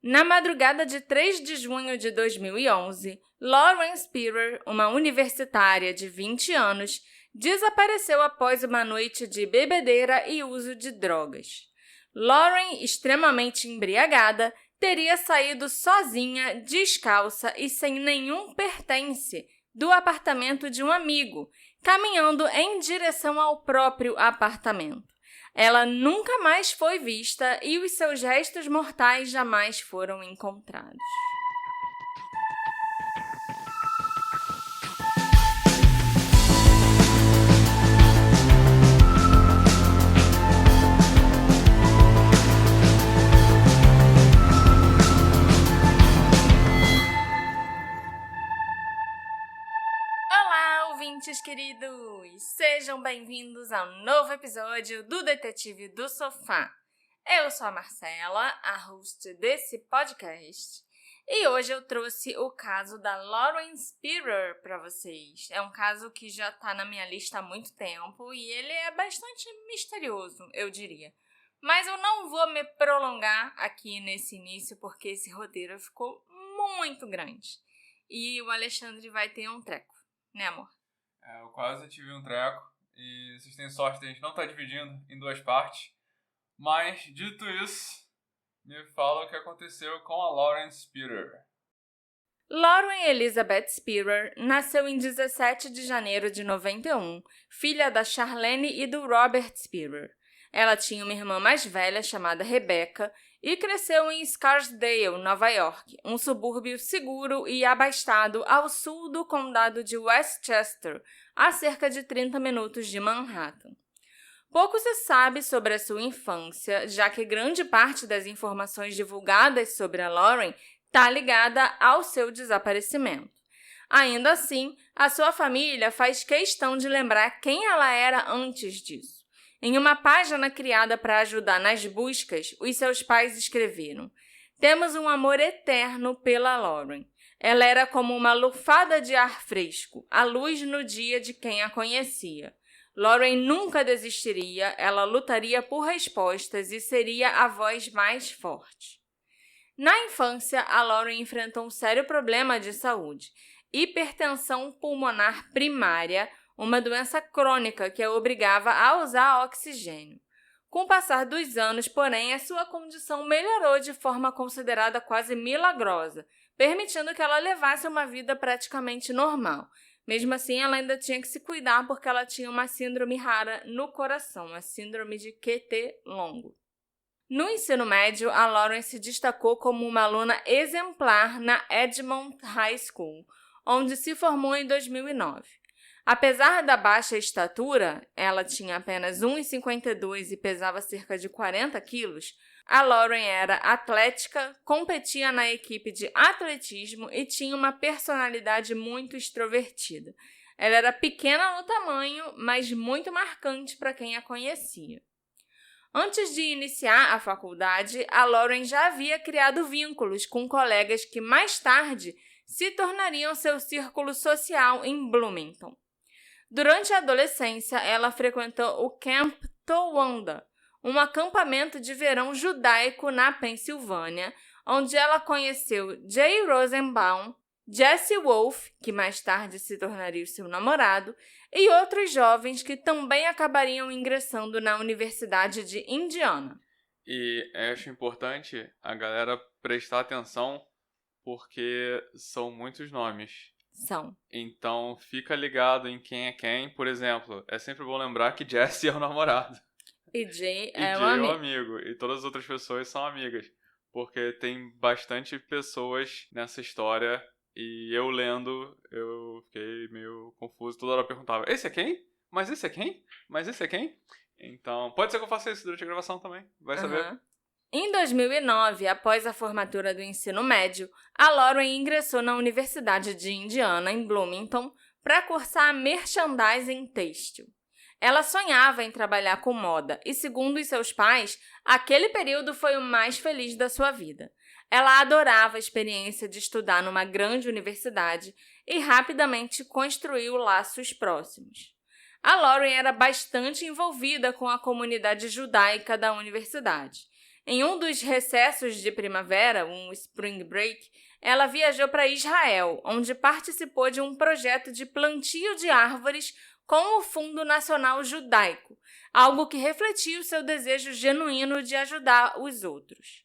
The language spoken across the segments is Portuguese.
Na madrugada de 3 de junho de 2011, Lauren Spierer, uma universitária de 20 anos, desapareceu após uma noite de bebedeira e uso de drogas. Lauren, extremamente embriagada, teria saído sozinha, descalça e sem nenhum pertence do apartamento de um amigo, caminhando em direção ao próprio apartamento. Ela nunca mais foi vista e os seus restos mortais jamais foram encontrados. Olá, ouvintes queridos! Sejam bem-vindos a um novo episódio do Detetive do Sofá. Eu sou a Marcela, a host desse podcast, e hoje eu trouxe o caso da Lauren Spierer para vocês. É um caso que já está na minha lista há muito tempo e ele é bastante misterioso, eu diria. Mas eu não vou me prolongar aqui nesse início porque esse roteiro ficou muito grande. E o Alexandre vai ter um treco, né, amor? Eu quase tive um treco e vocês têm sorte de a gente não estar dividindo em duas partes. Mas, dito isso, me fala o que aconteceu com a Lauren Spierer. Lauren Elizabeth Spierer nasceu em 17 de janeiro de 91, filha da Charlene e do Robert Spierer. Ela tinha uma irmã mais velha chamada Rebecca e cresceu em Scarsdale, Nova York, um subúrbio seguro e abastado ao sul do condado de Westchester, a cerca de 30 minutos de Manhattan. Pouco se sabe sobre a sua infância, já que grande parte das informações divulgadas sobre a Lauren está ligada ao seu desaparecimento. Ainda assim, a sua família faz questão de lembrar quem ela era antes disso. Em uma página criada para ajudar nas buscas, os seus pais escreveram: "Temos um amor eterno pela Lauren. Ela era como uma lufada de ar fresco, a luz no dia de quem a conhecia. Lauren nunca desistiria, ela lutaria por respostas e seria a voz mais forte." Na infância, a Lauren enfrentou um sério problema de saúde: hipertensão pulmonar primária, uma doença crônica que a obrigava a usar oxigênio. Com o passar dos anos, porém, a sua condição melhorou de forma considerada quase milagrosa, permitindo que ela levasse uma vida praticamente normal. Mesmo assim, ela ainda tinha que se cuidar porque ela tinha uma síndrome rara no coração, a síndrome de QT longo. No ensino médio, a Lauren se destacou como uma aluna exemplar na Edmond High School, onde se formou em 2009. Apesar da baixa estatura, ela tinha apenas 1,52 e pesava cerca de 40 quilos, a Lauren era atlética, competia na equipe de atletismo e tinha uma personalidade muito extrovertida. Ela era pequena no tamanho, mas muito marcante para quem a conhecia. Antes de iniciar a faculdade, a Lauren já havia criado vínculos com colegas que mais tarde se tornariam seu círculo social em Bloomington. Durante a adolescência, ela frequentou o Camp Towanda, um acampamento de verão judaico na Pensilvânia, onde ela conheceu Jay Rosenbaum, Jesse Wolfe, que mais tarde se tornaria o seu namorado, e outros jovens que também acabariam ingressando na Universidade de Indiana. E acho importante a galera prestar atenção porque são muitos nomes. São. Então fica ligado em quem é quem. Por exemplo, é sempre bom lembrar que Jesse é o namorado. E Jay E é Jay o é o amigo. amigo. E todas as outras pessoas são amigas. Porque tem bastante pessoas nessa história. E eu lendo, eu fiquei meio confuso. Toda hora eu perguntava: esse é quem? Mas esse é quem? Mas esse é quem? Então, pode ser que eu faça isso durante a gravação também. Vai saber. Em 2009, após a formatura do ensino médio, a Lauren ingressou na Universidade de Indiana, em Bloomington, para cursar merchandising têxtil. Ela sonhava em trabalhar com moda e, segundo os seus pais, aquele período foi o mais feliz da sua vida. Ela adorava a experiência de estudar numa grande universidade e rapidamente construiu laços próximos. A Lauren era bastante envolvida com a comunidade judaica da universidade. Em um dos recessos de primavera, um spring break, ela viajou para Israel, onde participou de um projeto de plantio de árvores com o Fundo Nacional Judaico, algo que refletiu seu desejo genuíno de ajudar os outros.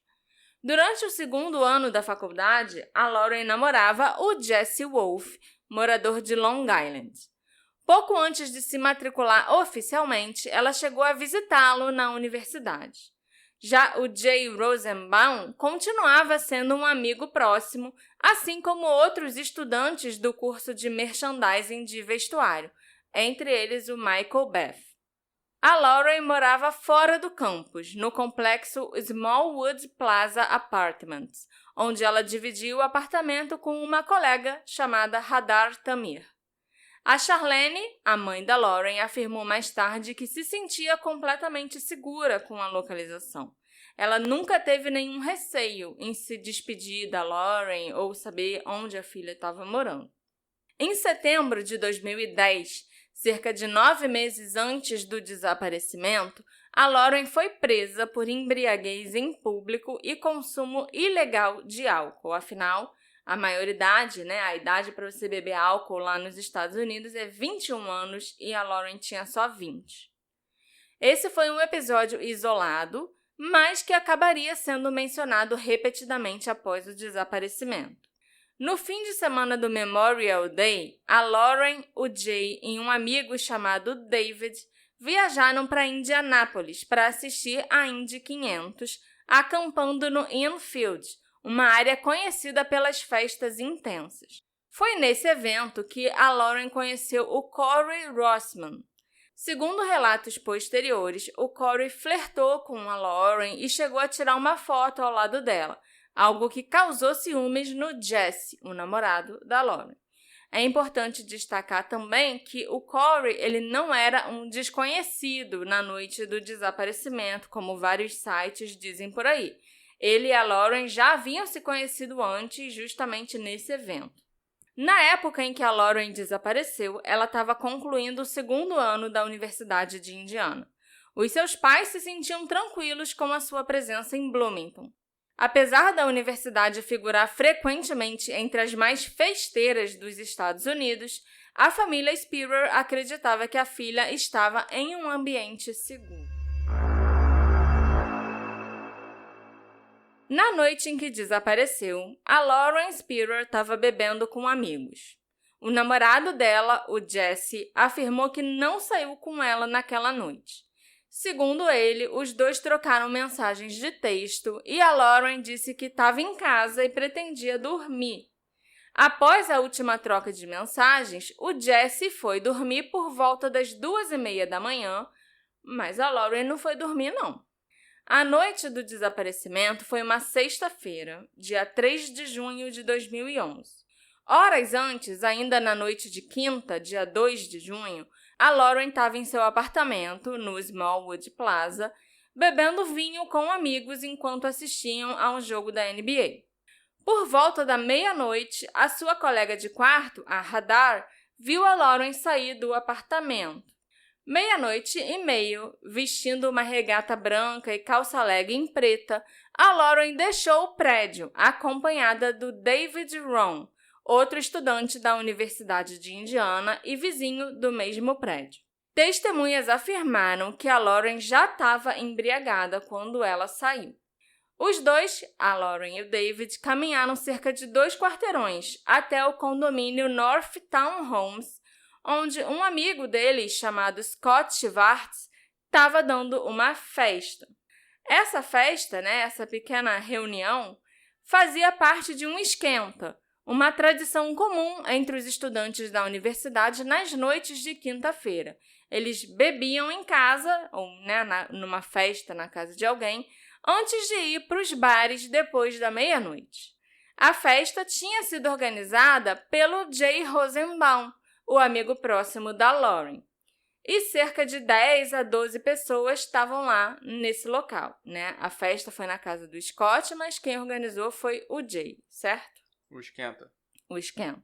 Durante o segundo ano da faculdade, a Lauren namorava o Jesse Wolfe, morador de Long Island. Pouco antes de se matricular oficialmente, ela chegou a visitá-lo na universidade. Já o Jay Rosenbaum continuava sendo um amigo próximo, assim como outros estudantes do curso de merchandising de vestuário, entre eles o Michael Beth. A Lauren morava fora do campus, no complexo Smallwood Plaza Apartments, onde ela dividia o apartamento com uma colega chamada Hadar Tamir. A Charlene, a mãe da Lauren, afirmou mais tarde que se sentia completamente segura com a localização. Ela nunca teve nenhum receio em se despedir da Lauren ou saber onde a filha estava morando. Em setembro de 2010, cerca de 9 meses antes do desaparecimento, a Lauren foi presa por embriaguez em público e consumo ilegal de álcool. Afinal, a maioridade, a idade para você beber álcool lá nos Estados Unidos é 21 anos e a Lauren tinha só 20. Esse foi um episódio isolado, mas que acabaria sendo mencionado repetidamente após o desaparecimento. No fim de semana do Memorial Day, a Lauren, o Jay e um amigo chamado David viajaram para Indianápolis para assistir a Indy 500, acampando no Infield, uma área conhecida pelas festas intensas. Foi nesse evento que a Lauren conheceu o Corey Rossman. Segundo relatos posteriores, o Corey flertou com a Lauren e chegou a tirar uma foto ao lado dela, algo que causou ciúmes no Jesse, o namorado da Lauren. É importante destacar também que o Corey ele não era um desconhecido na noite do desaparecimento, como vários sites dizem por aí. Ele e a Lauren já haviam se conhecido antes, justamente nesse evento. Na época em que a Lauren desapareceu, ela estava concluindo o segundo ano da Universidade de Indiana. Os seus pais se sentiam tranquilos com a sua presença em Bloomington. Apesar da universidade figurar frequentemente entre as mais festeiras dos Estados Unidos, a família Spierer acreditava que a filha estava em um ambiente seguro. Na noite em que desapareceu, a Lauren Spierer estava bebendo com amigos. O namorado dela, o Jesse, afirmou que não saiu com ela naquela noite. Segundo ele, os dois trocaram mensagens de texto e a Lauren disse que estava em casa e pretendia dormir. Após a última troca de mensagens, o Jesse foi dormir por volta das 2h30 da manhã, mas a Lauren não foi dormir, não. A noite do desaparecimento foi uma sexta-feira, dia 3 de junho de 2011. Horas antes, ainda na noite de quinta, dia 2 de junho, a Lauren estava em seu apartamento, no Smallwood Plaza, bebendo vinho com amigos enquanto assistiam a um jogo da NBA. Por volta da meia-noite, a sua colega de quarto, a Hadar, viu a Lauren sair do apartamento. 00:30, vestindo uma regata branca e calça legging preta, a Lauren deixou o prédio, acompanhada do David Ron, outro estudante da Universidade de Indiana e vizinho do mesmo prédio. Testemunhas afirmaram que a Lauren já estava embriagada quando ela saiu. Os dois, a Lauren e o David, caminharam cerca de 2 quarteirões até o condomínio North Townhomes, onde um amigo deles, chamado Scott Schwartz, estava dando uma festa. Essa festa, essa pequena reunião, fazia parte de um esquenta, uma tradição comum entre os estudantes da universidade nas noites de quinta-feira. Eles bebiam em casa, ou numa festa na casa de alguém, antes de ir para os bares depois da meia-noite. A festa tinha sido organizada pelo Jay Rosenbaum, o amigo próximo da Lauren. E cerca de 10 a 12 pessoas estavam lá nesse local. A festa foi na casa do Scott, mas quem organizou foi o Jay, certo? O esquenta.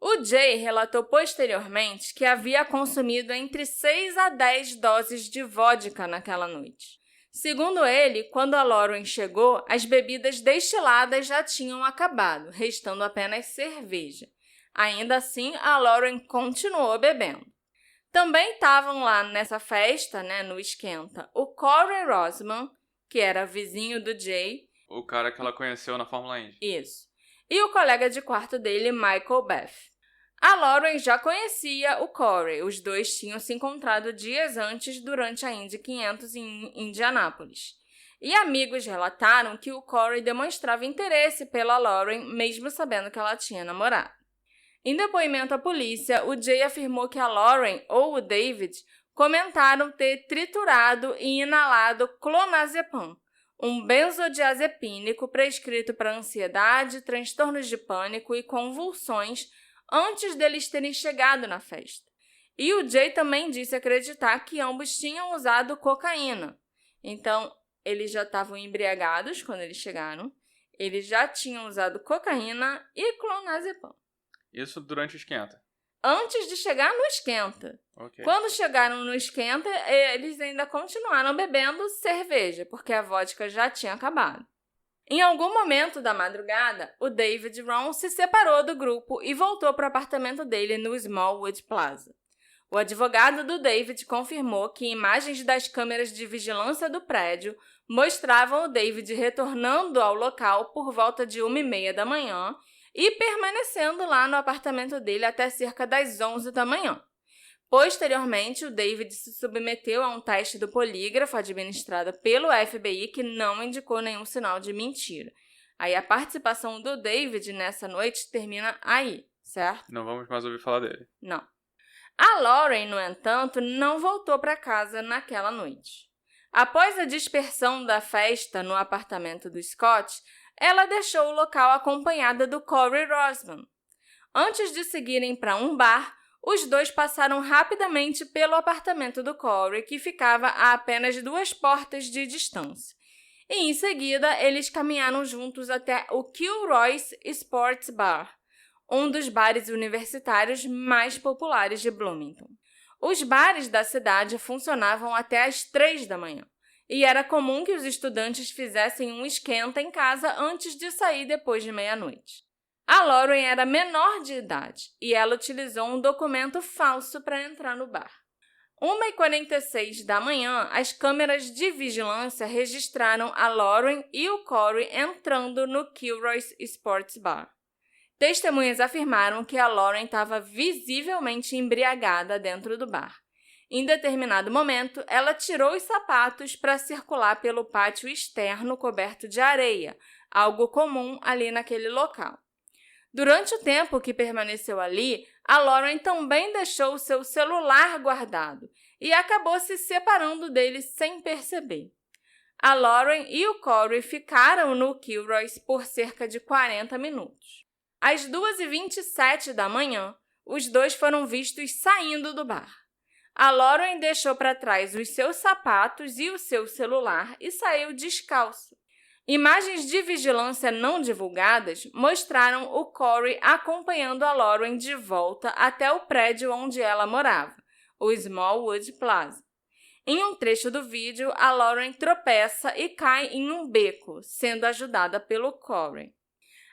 O Jay relatou posteriormente que havia consumido entre 6 a 10 doses de vodka naquela noite. Segundo ele, quando a Lauren chegou, as bebidas destiladas já tinham acabado, restando apenas cerveja. Ainda assim, a Lauren continuou bebendo. Também estavam lá nessa festa, no esquenta, o Corey Rosman, que era vizinho do Jay. O cara que ela conheceu na Fórmula Indy. Isso. E o colega de quarto dele, Michael Beth. A Lauren já conhecia o Corey. Os dois tinham se encontrado dias antes durante a Indy 500 em Indianápolis. E amigos relataram que o Corey demonstrava interesse pela Lauren, mesmo sabendo que ela tinha namorado. Em depoimento à polícia, o Jay afirmou que a Lauren ou o David comentaram ter triturado e inalado clonazepam, um benzodiazepínico prescrito para ansiedade, transtornos de pânico e convulsões antes deles terem chegado na festa. E o Jay também disse acreditar que ambos tinham usado cocaína. Então, eles já estavam embriagados quando eles chegaram, eles já tinham usado cocaína e clonazepam. Isso durante o esquenta? Antes de chegar no esquenta. Okay. Quando chegaram no esquenta, eles ainda continuaram bebendo cerveja, porque a vodka já tinha acabado. Em algum momento da madrugada, o David Ron se separou do grupo e voltou para o apartamento dele no Smallwood Plaza. O advogado do David confirmou que imagens das câmeras de vigilância do prédio mostravam o David retornando ao local por volta de 1h30 da manhã e permanecendo lá no apartamento dele até cerca das 11 da manhã. Posteriormente, o David se submeteu a um teste do polígrafo administrado pelo FBI que não indicou nenhum sinal de mentira. Aí a participação do David nessa noite termina aí, certo? Não vamos mais ouvir falar dele. Não. A Lauren, no entanto, não voltou para casa naquela noite. Após a dispersão da festa no apartamento do Scott, ela deixou o local acompanhada do Corey Rosman. Antes de seguirem para um bar, os dois passaram rapidamente pelo apartamento do Corey, que ficava a apenas 2 portas de distância. E, em seguida, eles caminharam juntos até o Kilroy's Sports Bar, um dos bares universitários mais populares de Bloomington. Os bares da cidade funcionavam até às 3 da manhã, e era comum que os estudantes fizessem um esquenta em casa antes de sair depois de meia-noite. A Lauren era menor de idade e ela utilizou um documento falso para entrar no bar. 1h46 da manhã, as câmeras de vigilância registraram a Lauren e o Corey entrando no Kilroy's Sports Bar. Testemunhas afirmaram que a Lauren estava visivelmente embriagada dentro do bar. Em determinado momento, ela tirou os sapatos para circular pelo pátio externo coberto de areia, algo comum ali naquele local. Durante o tempo que permaneceu ali, a Lauren também deixou o seu celular guardado e acabou se separando dele sem perceber. A Lauren e o Corey ficaram no Kilroy's por cerca de 40 minutos. Às 2h27 da manhã, os dois foram vistos saindo do bar. A Lauren deixou para trás os seus sapatos e o seu celular e saiu descalço. Imagens de vigilância não divulgadas mostraram o Corey acompanhando a Lauren de volta até o prédio onde ela morava, o Smallwood Plaza. Em um trecho do vídeo, a Lauren tropeça e cai em um beco, sendo ajudada pelo Corey.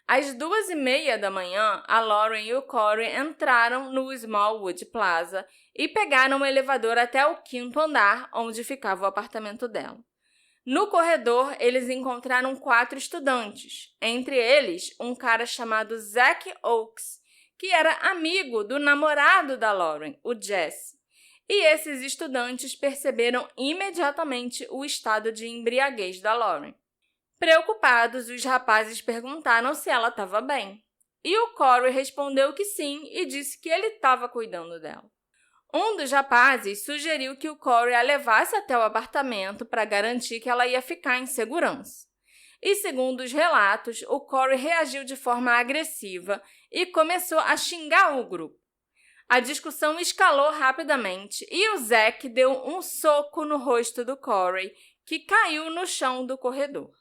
Às 2h30 da manhã, a Lauren e o Corey entraram no Smallwood Plaza e pegaram o elevador até o 5º andar, onde ficava o apartamento dela. No corredor, eles encontraram 4 estudantes, entre eles um cara chamado Zach Oakes, que era amigo do namorado da Lauren, o Jesse. E esses estudantes perceberam imediatamente o estado de embriaguez da Lauren. Preocupados, os rapazes perguntaram se ela estava bem. E o Corey respondeu que sim e disse que ele estava cuidando dela. Um dos rapazes sugeriu que o Corey a levasse até o apartamento para garantir que ela ia ficar em segurança. E, segundo os relatos, o Corey reagiu de forma agressiva e começou a xingar o grupo. A discussão escalou rapidamente e o Zach deu um soco no rosto do Corey, que caiu no chão do corredor.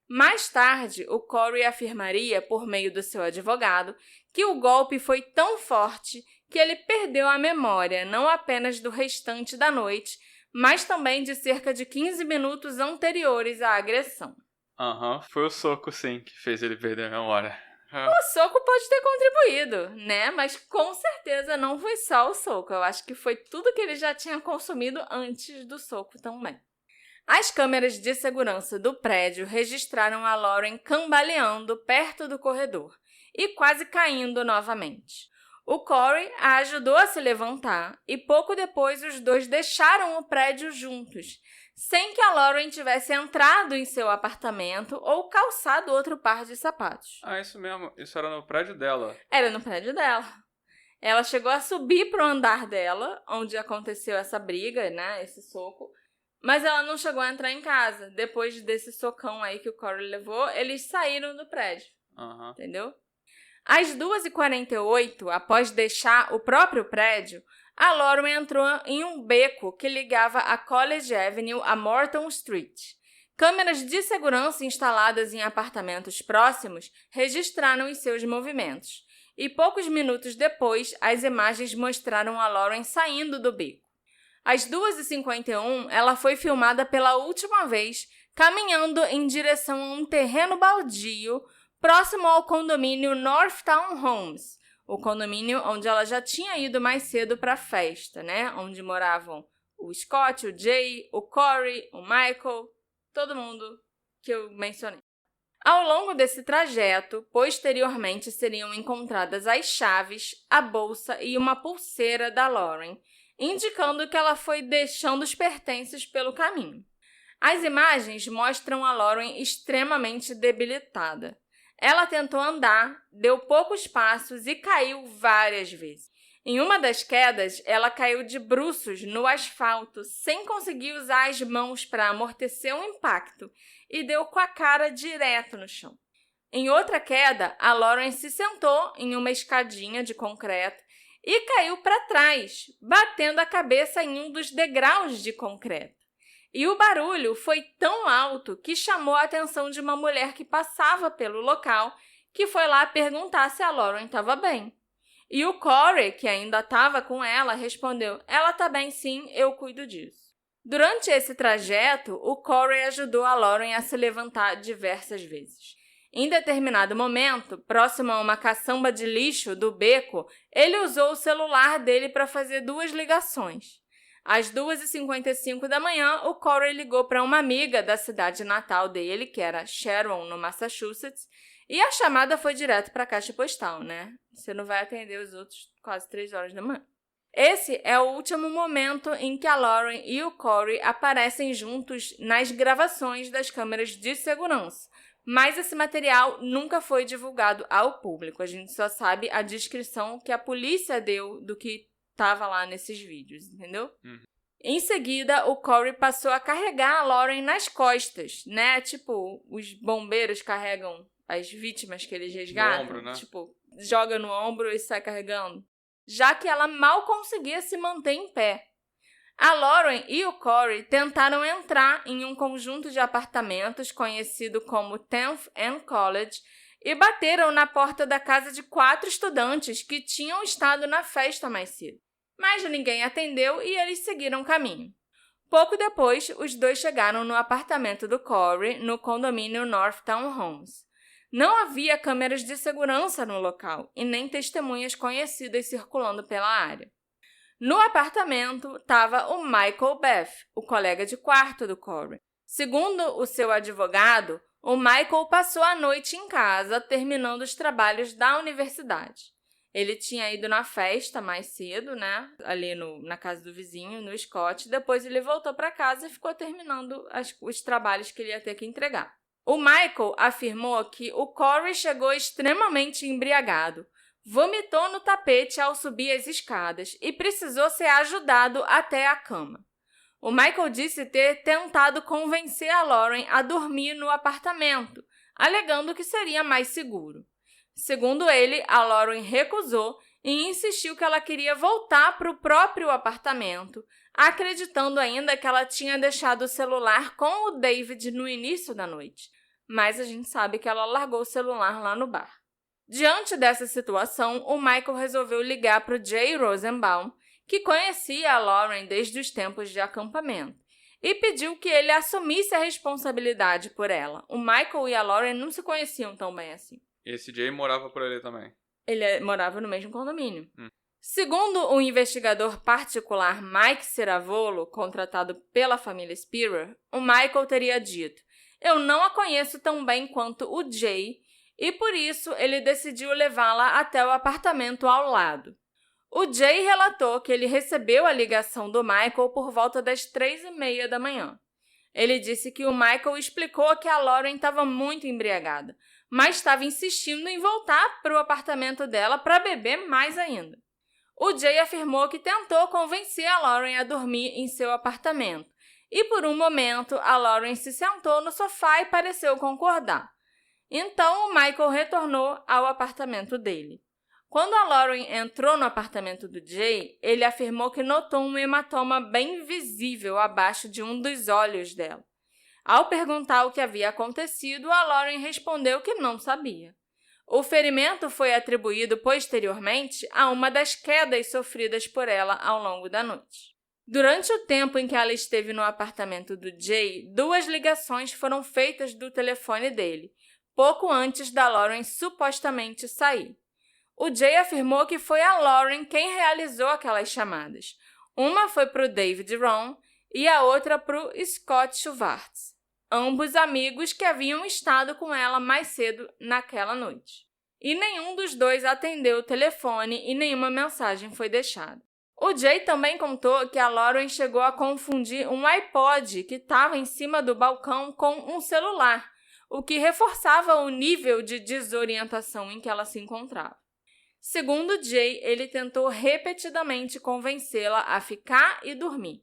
Mais tarde, o Corey afirmaria, por meio do seu advogado, que o golpe foi tão forte que ele perdeu a memória não apenas do restante da noite, mas também de cerca de 15 minutos anteriores à agressão. Foi o soco, sim, que fez ele perder a memória. O soco pode ter contribuído, né? Mas com certeza não foi só o soco. Eu acho que foi tudo que ele já tinha consumido antes do soco também. As câmeras de segurança do prédio registraram a Lauren cambaleando perto do corredor e quase caindo novamente. O Corey a ajudou a se levantar e pouco depois os dois deixaram o prédio juntos, sem que a Lauren tivesse entrado em seu apartamento ou calçado outro par de sapatos. Isso mesmo. Isso era no prédio dela. Era no prédio dela. Ela chegou a subir para o andar dela, onde aconteceu essa briga, né, esse soco, mas ela não chegou a entrar em casa. Depois desse socão aí que o Corey levou, eles saíram do prédio. Entendeu? Às 2h48, após deixar o próprio prédio, a Lauren entrou em um beco que ligava a College Avenue a Morton Street. Câmeras de segurança instaladas em apartamentos próximos registraram os seus movimentos. E poucos minutos depois, as imagens mostraram a Lauren saindo do beco. Às 2h51, ela foi filmada pela última vez caminhando em direção a um terreno baldio próximo ao condomínio Northtown Homes, o condomínio onde ela já tinha ido mais cedo para a festa, né? Onde moravam o Scott, o Jay, o Corey, o Michael, todo mundo que eu mencionei. Ao longo desse trajeto, posteriormente seriam encontradas as chaves, a bolsa e uma pulseira da Lauren, indicando que ela foi deixando os pertences pelo caminho. As imagens mostram a Lauren extremamente debilitada. Ela tentou andar, deu poucos passos e caiu várias vezes. Em uma das quedas, ela caiu de bruços no asfalto, sem conseguir usar as mãos para amortecer o impacto, e deu com a cara direto no chão. Em outra queda, a Lauren se sentou em uma escadinha de concreto e caiu para trás, batendo a cabeça em um dos degraus de concreto. E o barulho foi tão alto que chamou a atenção de uma mulher que passava pelo local, que foi lá perguntar se a Lauren estava bem. E o Corey, que ainda estava com ela, respondeu: "Ela está bem sim, eu cuido disso." Durante esse trajeto, o Corey ajudou a Lauren a se levantar diversas vezes. Em determinado momento, próximo a uma caçamba de lixo do beco, ele usou o celular dele para fazer 2 ligações. Às 2h55 da manhã, o Corey ligou para uma amiga da cidade natal dele, que era Sharon, no Massachusetts, e a chamada foi direto para a caixa postal, né? Você não vai atender os outros quase 3 horas da manhã. Esse é o último momento em que a Lauren e o Corey aparecem juntos nas gravações das câmeras de segurança, mas esse material nunca foi divulgado ao público. A gente só sabe a descrição que a polícia deu do que estava lá nesses vídeos, entendeu? Em seguida, o Corey passou a carregar a Lauren nas costas, né? Tipo, os bombeiros carregam as vítimas que eles resgatam. No ombro, né? Tipo, joga no ombro e sai carregando. Já que ela mal conseguia se manter em pé. A Lauren e o Corey tentaram entrar em um conjunto de apartamentos conhecido como 10th and College e bateram na porta da casa de 4 estudantes que tinham estado na festa mais cedo. Mas ninguém atendeu e eles seguiram o caminho. Pouco depois, os dois chegaram no apartamento do Corey, no condomínio Northtown Homes. Não havia câmeras de segurança no local e nem testemunhas conhecidas circulando pela área. No apartamento estava o Michael Beth, o colega de quarto do Corey. Segundo o seu advogado, o Michael passou a noite em casa, terminando os trabalhos da universidade. Ele tinha ido na festa mais cedo, né? Ali na casa do vizinho, no Scott. Depois ele voltou para casa e ficou terminando os trabalhos que ele ia ter que entregar. O Michael afirmou que o Corey chegou extremamente embriagado, vomitou no tapete ao subir as escadas e precisou ser ajudado até a cama. O Michael disse ter tentado convencer a Lauren a dormir no apartamento, alegando que seria mais seguro. Segundo ele, a Lauren recusou e insistiu que ela queria voltar para o próprio apartamento, acreditando ainda que ela tinha deixado o celular com o David no início da noite. Mas a gente sabe que ela largou o celular lá no bar. Diante dessa situação, o Michael resolveu ligar para o Jay Rosenbaum, que conhecia a Lauren desde os tempos de acampamento, e pediu que ele assumisse a responsabilidade por ela. O Michael e a Lauren não se conheciam tão bem assim. Esse Jay morava por ali também. Ele morava no mesmo condomínio. Segundo o investigador particular Mike Ciravolo, contratado pela família Spearer, o Michael teria dito: "Eu não a conheço tão bem quanto o Jay", e por isso ele decidiu levá-la até o apartamento ao lado. O Jay relatou que ele recebeu a ligação do Michael por volta das 3h30 da manhã. Ele disse que o Michael explicou que a Lauren estava muito embriagada, mas estava insistindo em voltar para o apartamento dela para beber mais ainda. O Jay afirmou que tentou convencer a Lauren a dormir em seu apartamento, e por um momento a Lauren se sentou no sofá e pareceu concordar. Então o Michael retornou ao apartamento dele. Quando a Lauren entrou no apartamento do Jay, ele afirmou que notou um hematoma bem visível abaixo de um dos olhos dela. Ao perguntar o que havia acontecido, a Lauren respondeu que não sabia. O ferimento foi atribuído posteriormente a uma das quedas sofridas por ela ao longo da noite. Durante o tempo em que ela esteve no apartamento do Jay, 2 ligações foram feitas do telefone dele, pouco antes da Lauren supostamente sair. O Jay afirmou que foi a Lauren quem realizou aquelas chamadas. Uma foi para o David Ron e a outra para o Scott Schwartz, ambos amigos que haviam estado com ela mais cedo naquela noite. E nenhum dos dois atendeu o telefone e nenhuma mensagem foi deixada. O Jay também contou que a Lauren chegou a confundir um iPod que estava em cima do balcão com um celular, o que reforçava o nível de desorientação em que ela se encontrava. Segundo Jay, ele tentou repetidamente convencê-la a ficar e dormir.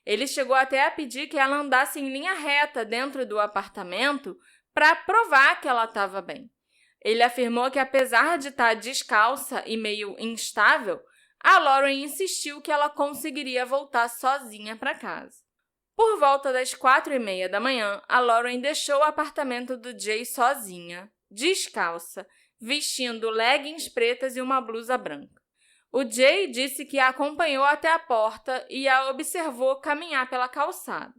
Ele chegou até a pedir que ela andasse em linha reta dentro do apartamento para provar que ela estava bem. Ele afirmou que, apesar de estar descalça e meio instável, a Lauren insistiu que ela conseguiria voltar sozinha para casa. Por volta das 4h30 da manhã, a Lauren deixou o apartamento do Jay sozinha, descalça, vestindo leggings pretas e uma blusa branca. O Jay disse que a acompanhou até a porta e a observou caminhar pela calçada.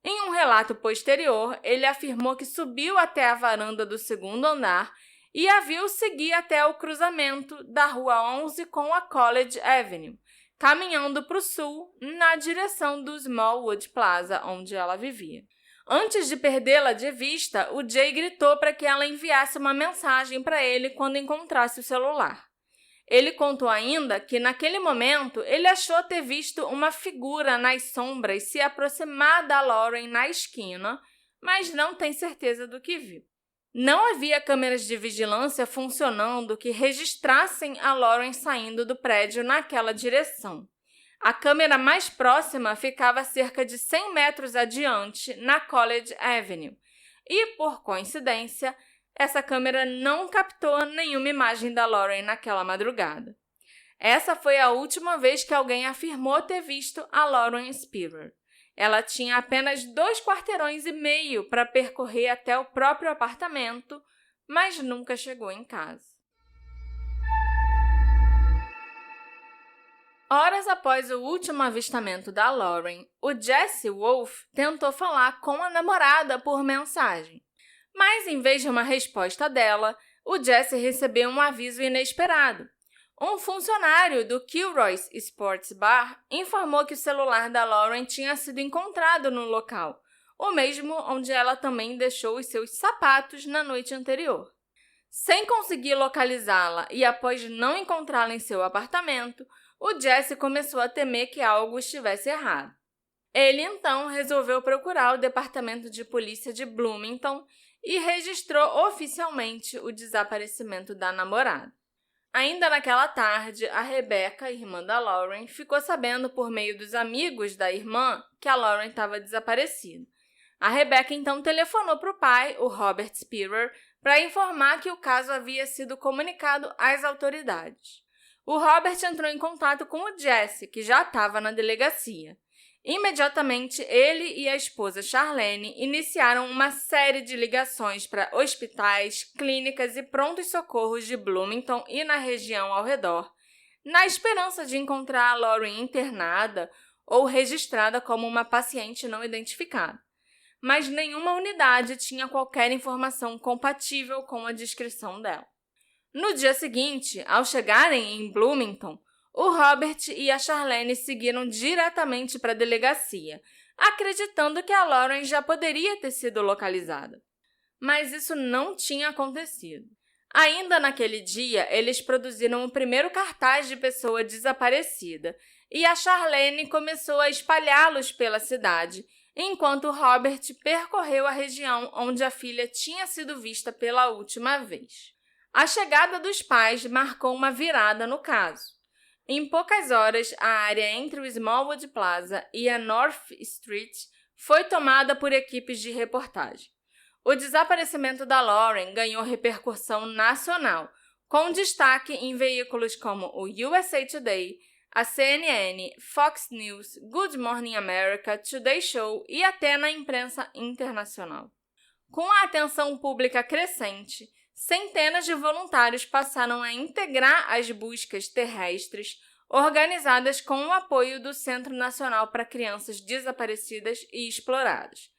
Em um relato posterior, ele afirmou que subiu até a varanda do segundo andar e a viu seguir até o cruzamento da Rua 11 com a College Avenue, caminhando para o sul, na direção do Smallwood Plaza, onde ela vivia. Antes de perdê-la de vista, o Jay gritou para que ela enviasse uma mensagem para ele quando encontrasse o celular. Ele contou ainda que, naquele momento, ele achou ter visto uma figura nas sombras se aproximar da Lauren na esquina, mas não tem certeza do que viu. Não havia câmeras de vigilância funcionando que registrassem a Lauren saindo do prédio naquela direção. A câmera mais próxima ficava a cerca de 100 metros adiante, na College Avenue, e, por coincidência, essa câmera não captou nenhuma imagem da Lauren naquela madrugada. Essa foi a última vez que alguém afirmou ter visto a Lauren Spearer. Ela tinha apenas 2,5 quarteirões para percorrer até o próprio apartamento, mas nunca chegou em casa. Horas após o último avistamento da Lauren, o Jesse Wolfe tentou falar com a namorada por mensagem. Mas, em vez de uma resposta dela, o Jesse recebeu um aviso inesperado. Um funcionário do Kilroy's Sports Bar informou que o celular da Lauren tinha sido encontrado no local, o mesmo onde ela também deixou os seus sapatos na noite anterior. Sem conseguir localizá-la e após não encontrá-la em seu apartamento, o Jesse começou a temer que algo estivesse errado. Ele, então, resolveu procurar o Departamento de Polícia de Bloomington e registrou oficialmente o desaparecimento da namorada. Ainda naquela tarde, a Rebecca, irmã da Lauren, ficou sabendo por meio dos amigos da irmã que a Lauren estava desaparecida. A Rebecca, então, telefonou para o pai, o Robert Spearer, para informar que o caso havia sido comunicado às autoridades. O Robert entrou em contato com o Jesse, que já estava na delegacia. Imediatamente, ele e a esposa Charlene iniciaram uma série de ligações para hospitais, clínicas e prontos-socorros de Bloomington e na região ao redor, na esperança de encontrar a Lauren internada ou registrada como uma paciente não identificada. Mas nenhuma unidade tinha qualquer informação compatível com a descrição dela. No dia seguinte, ao chegarem em Bloomington, o Robert e a Charlene seguiram diretamente para a delegacia, acreditando que a Lauren já poderia ter sido localizada. Mas isso não tinha acontecido. Ainda naquele dia, eles produziram o primeiro cartaz de pessoa desaparecida e a Charlene começou a espalhá-los pela cidade, enquanto Robert percorreu a região onde a filha tinha sido vista pela última vez. A chegada dos pais marcou uma virada no caso. Em poucas horas, a área entre o Smallwood Plaza e a North Street foi tomada por equipes de reportagem. O desaparecimento da Lauren ganhou repercussão nacional, com destaque em veículos como o USA Today, a CNN, Fox News, Good Morning America, Today Show e até na imprensa internacional. Com a atenção pública crescente, centenas de voluntários passaram a integrar as buscas terrestres organizadas com o apoio do Centro Nacional para Crianças Desaparecidas e Exploradas.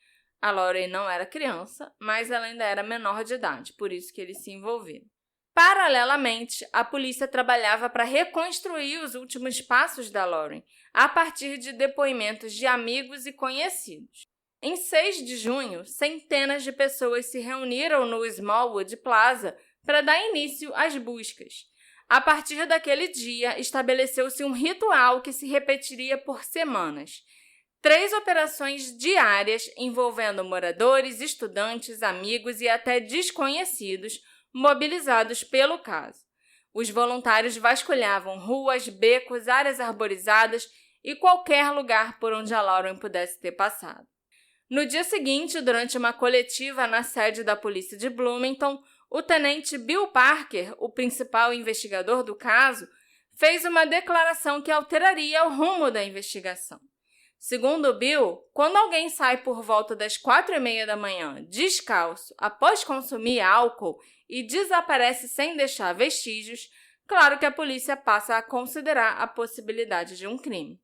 A Lauren não era criança, mas ela ainda era menor de idade, por isso que eles se envolveram. Paralelamente, a polícia trabalhava para reconstruir os últimos passos da Lauren, a partir de depoimentos de amigos e conhecidos. Em 6 de junho, centenas de pessoas se reuniram no Smallwood Plaza para dar início às buscas. A partir daquele dia, estabeleceu-se um ritual que se repetiria por semanas. 3 operações diárias envolvendo moradores, estudantes, amigos e até desconhecidos mobilizados pelo caso. Os voluntários vasculhavam ruas, becos, áreas arborizadas e qualquer lugar por onde a Lauren pudesse ter passado. No dia seguinte, durante uma coletiva na sede da polícia de Bloomington, o tenente Bill Parker, o principal investigador do caso, fez uma declaração que alteraria o rumo da investigação. Segundo Bill, quando alguém sai por volta das 4h30 da manhã, descalço, após consumir álcool e desaparece sem deixar vestígios, claro que a polícia passa a considerar a possibilidade de um crime.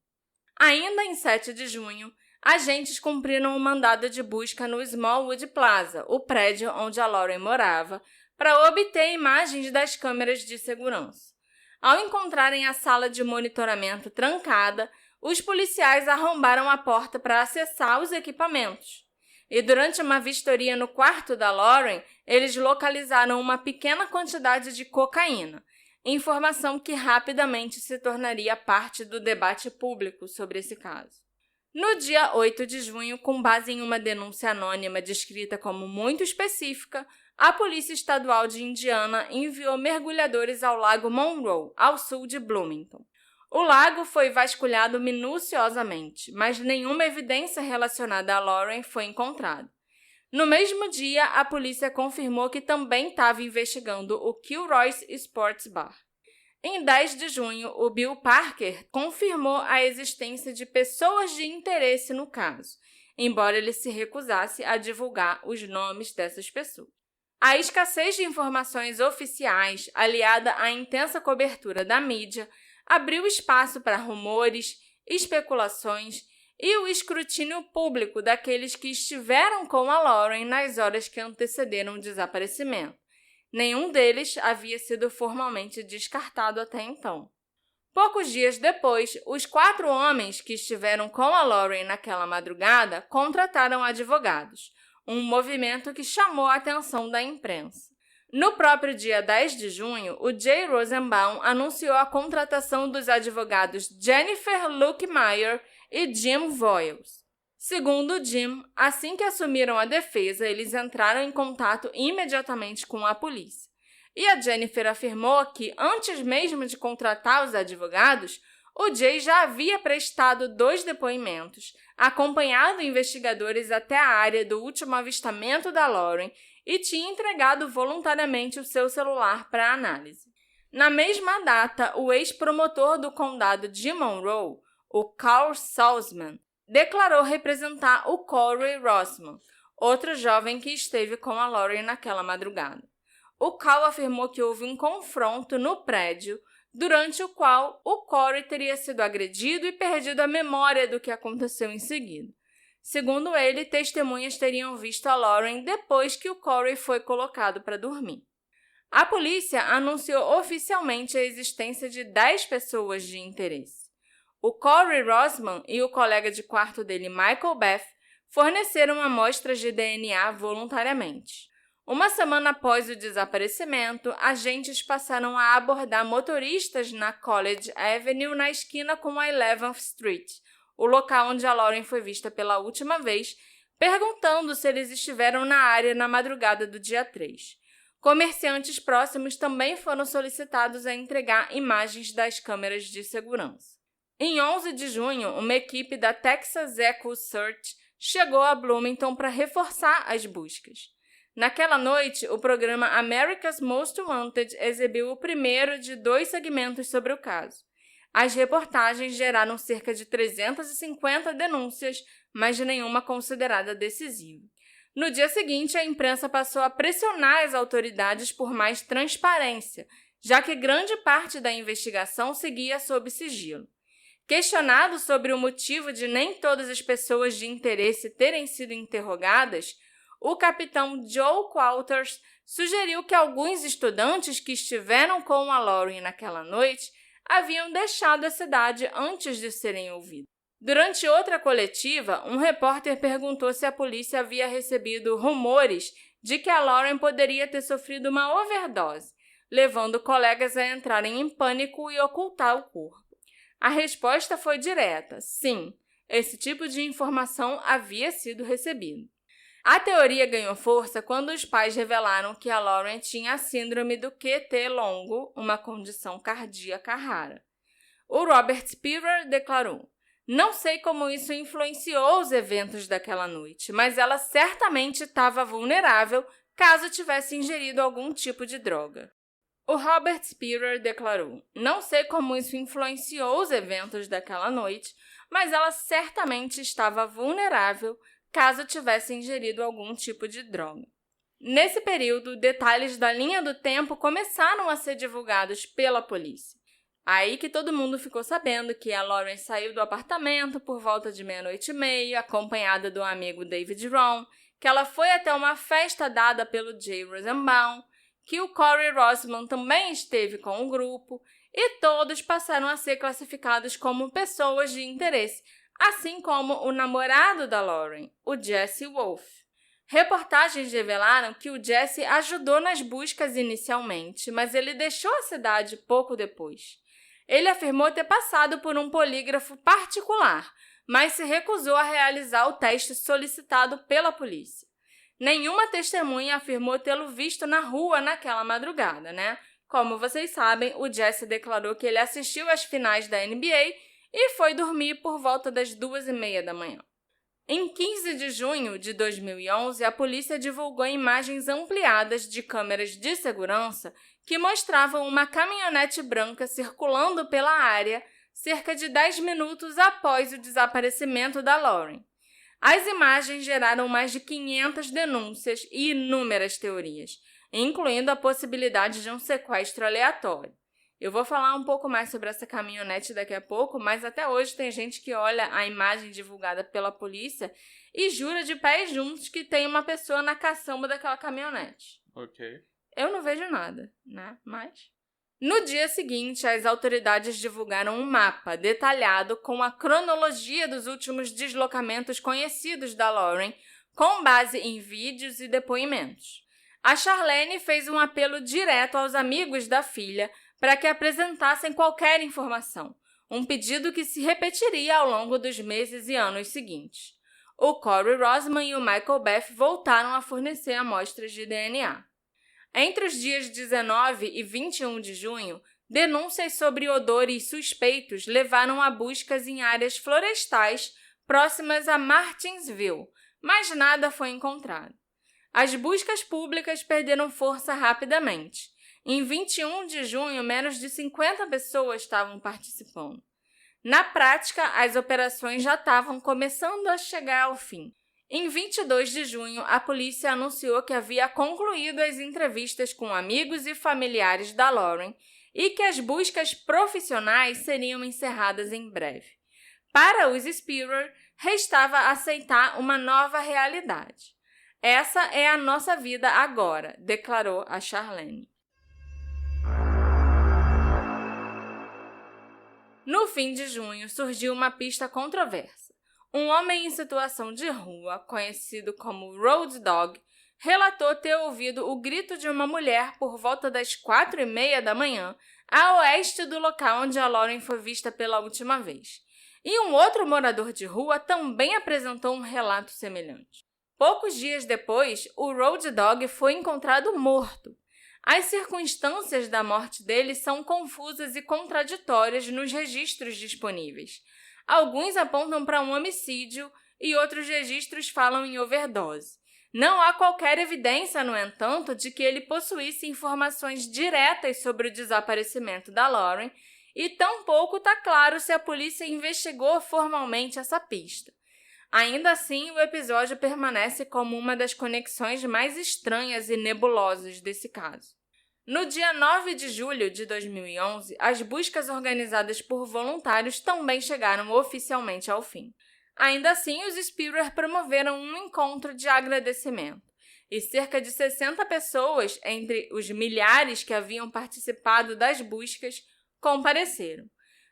Ainda em 7 de junho, agentes cumpriram um mandado de busca no Smallwood Plaza, o prédio onde a Lauren morava, para obter imagens das câmeras de segurança. Ao encontrarem a sala de monitoramento trancada, os policiais arrombaram a porta para acessar os equipamentos. E durante uma vistoria no quarto da Lauren, eles localizaram uma pequena quantidade de cocaína, informação que rapidamente se tornaria parte do debate público sobre esse caso. No dia 8 de junho, com base em uma denúncia anônima descrita como muito específica, a Polícia Estadual de Indiana enviou mergulhadores ao Lago Monroe, ao sul de Bloomington. O lago foi vasculhado minuciosamente, mas nenhuma evidência relacionada a Lauren foi encontrada. No mesmo dia, a polícia confirmou que também estava investigando o Kilroy's Sports Bar. Em 10 de junho, o Bill Parker confirmou a existência de pessoas de interesse no caso, embora ele se recusasse a divulgar os nomes dessas pessoas. A escassez de informações oficiais, aliada à intensa cobertura da mídia, abriu espaço para rumores, especulações e o escrutínio público daqueles que estiveram com a Lauren nas horas que antecederam o desaparecimento. Nenhum deles havia sido formalmente descartado até então. Poucos dias depois, os 4 homens que estiveram com a Lauren naquela madrugada contrataram advogados, um movimento que chamou a atenção da imprensa. No próprio dia 10 de junho, o Jay Rosenbaum anunciou a contratação dos advogados Jennifer Luckmeyer e Jim Voiles. Segundo Jim, assim que assumiram a defesa, eles entraram em contato imediatamente com a polícia. E a Jennifer afirmou que, antes mesmo de contratar os advogados, o Jay já havia prestado 2 depoimentos, acompanhado investigadores até a área do último avistamento da Lauren e tinha entregado voluntariamente o seu celular para análise. Na mesma data, o ex-promotor do condado de Monroe, o Carl Salzman, declarou representar o Corey Rossman, outro jovem que esteve com a Lauren naquela madrugada. O Carl afirmou que houve um confronto no prédio durante o qual o Corey teria sido agredido e perdido a memória do que aconteceu em seguida. Segundo ele, testemunhas teriam visto a Lauren depois que o Corey foi colocado para dormir. A polícia anunciou oficialmente a existência de 10 pessoas de interesse. O Corey Rossman e o colega de quarto dele, Michael Beth, forneceram amostras de DNA voluntariamente. Uma semana após o desaparecimento, agentes passaram a abordar motoristas na College Avenue na esquina com a 11th Street, o local onde a Lauren foi vista pela última vez, perguntando se eles estiveram na área na madrugada do dia 3. Comerciantes próximos também foram solicitados a entregar imagens das câmeras de segurança. Em 11 de junho, uma equipe da Texas Echo Search chegou a Bloomington para reforçar as buscas. Naquela noite, o programa America's Most Wanted exibiu o primeiro de 2 segmentos sobre o caso. As reportagens geraram cerca de 350 denúncias, mas nenhuma considerada decisiva. No dia seguinte, a imprensa passou a pressionar as autoridades por mais transparência, já que grande parte da investigação seguia sob sigilo. Questionado sobre o motivo de nem todas as pessoas de interesse terem sido interrogadas, o capitão Joe Walters sugeriu que alguns estudantes que estiveram com a Lauren naquela noite haviam deixado a cidade antes de serem ouvidos. Durante outra coletiva, um repórter perguntou se a polícia havia recebido rumores de que a Lauren poderia ter sofrido uma overdose, levando colegas a entrarem em pânico e ocultar o corpo. A resposta foi direta: sim, esse tipo de informação havia sido recebido. A teoria ganhou força quando os pais revelaram que a Lauren tinha a síndrome do QT longo, uma condição cardíaca rara. O Robert Spearer declarou: "Não sei como isso influenciou os eventos daquela noite, mas ela certamente estava vulnerável caso tivesse ingerido algum tipo de droga." O Robert Spearer declarou: "Não sei como isso influenciou os eventos daquela noite, mas ela certamente estava vulnerável caso tivesse ingerido algum tipo de droga." Nesse período, detalhes da linha do tempo começaram a ser divulgados pela polícia. Aí que todo mundo ficou sabendo que a Lauren saiu do apartamento por volta de 00:30, acompanhada do amigo David Ron, que ela foi até uma festa dada pelo Jay Rosenbaum, que o Corey Rossman também esteve com o grupo, e todos passaram a ser classificados como pessoas de interesse, assim como o namorado da Lauren, o Jesse Wolfe. Reportagens revelaram que o Jesse ajudou nas buscas inicialmente, mas ele deixou a cidade pouco depois. Ele afirmou ter passado por um polígrafo particular, mas se recusou a realizar o teste solicitado pela polícia. Nenhuma testemunha afirmou tê-lo visto na rua naquela madrugada, né? Como vocês sabem, o Jesse declarou que ele assistiu às finais da NBA e foi dormir por volta das 2:30 da manhã. Em 15 de junho de 2011, a polícia divulgou imagens ampliadas de câmeras de segurança que mostravam uma caminhonete branca circulando pela área cerca de 10 minutos após o desaparecimento da Lauren. As imagens geraram mais de 500 denúncias e inúmeras teorias, incluindo a possibilidade de um sequestro aleatório. Eu vou falar um pouco mais sobre essa caminhonete daqui a pouco, mas até hoje tem gente que olha a imagem divulgada pela polícia e jura de pés juntos que tem uma pessoa na caçamba daquela caminhonete. Ok. Eu não vejo nada, né? Mas... No dia seguinte, as autoridades divulgaram um mapa detalhado com a cronologia dos últimos deslocamentos conhecidos da Lauren, com base em vídeos e depoimentos. A Charlene fez um apelo direto aos amigos da filha para que apresentassem qualquer informação, um pedido que se repetiria ao longo dos meses e anos seguintes. O Corey Rossman e o Michael Beth voltaram a fornecer amostras de DNA. Entre os dias 19 e 21 de junho, denúncias sobre odores suspeitos levaram a buscas em áreas florestais próximas a Martinsville, mas nada foi encontrado. As buscas públicas perderam força rapidamente. Em 21 de junho, menos de 50 pessoas estavam participando. Na prática, as operações já estavam começando a chegar ao fim. Em 22 de junho, a polícia anunciou que havia concluído as entrevistas com amigos e familiares da Lauren e que as buscas profissionais seriam encerradas em breve. Para os Spierer, restava aceitar uma nova realidade. Essa é a nossa vida agora, declarou a Charlene. No fim de junho, surgiu uma pista controversa. Um homem em situação de rua, conhecido como Road Dog, relatou ter ouvido o grito de uma mulher por volta das 4h30 da manhã, a oeste do local onde a Lauren foi vista pela última vez. E um outro morador de rua também apresentou um relato semelhante. Poucos dias depois, o Road Dog foi encontrado morto. As circunstâncias da morte dele são confusas e contraditórias nos registros disponíveis. Alguns apontam para um homicídio e outros registros falam em overdose. Não há qualquer evidência, no entanto, de que ele possuísse informações diretas sobre o desaparecimento da Lauren e tampouco está claro se a polícia investigou formalmente essa pista. Ainda assim, o episódio permanece como uma das conexões mais estranhas e nebulosas desse caso. No dia 9 de julho de 2011, as buscas organizadas por voluntários também chegaram oficialmente ao fim. Ainda assim, os Spierer promoveram um encontro de agradecimento, e cerca de 60 pessoas, entre os milhares que haviam participado das buscas, compareceram.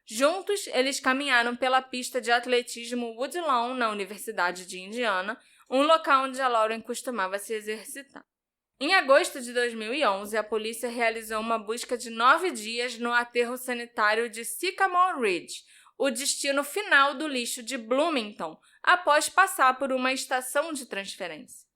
Juntos, eles caminharam pela pista de atletismo Woodlawn, na Universidade de Indiana, um local onde a Lauren costumava se exercitar. Em agosto de 2011, a polícia realizou uma busca de 9 dias no aterro sanitário de Sycamore Ridge, o destino final do lixo de Bloomington, após passar por uma estação de transferência.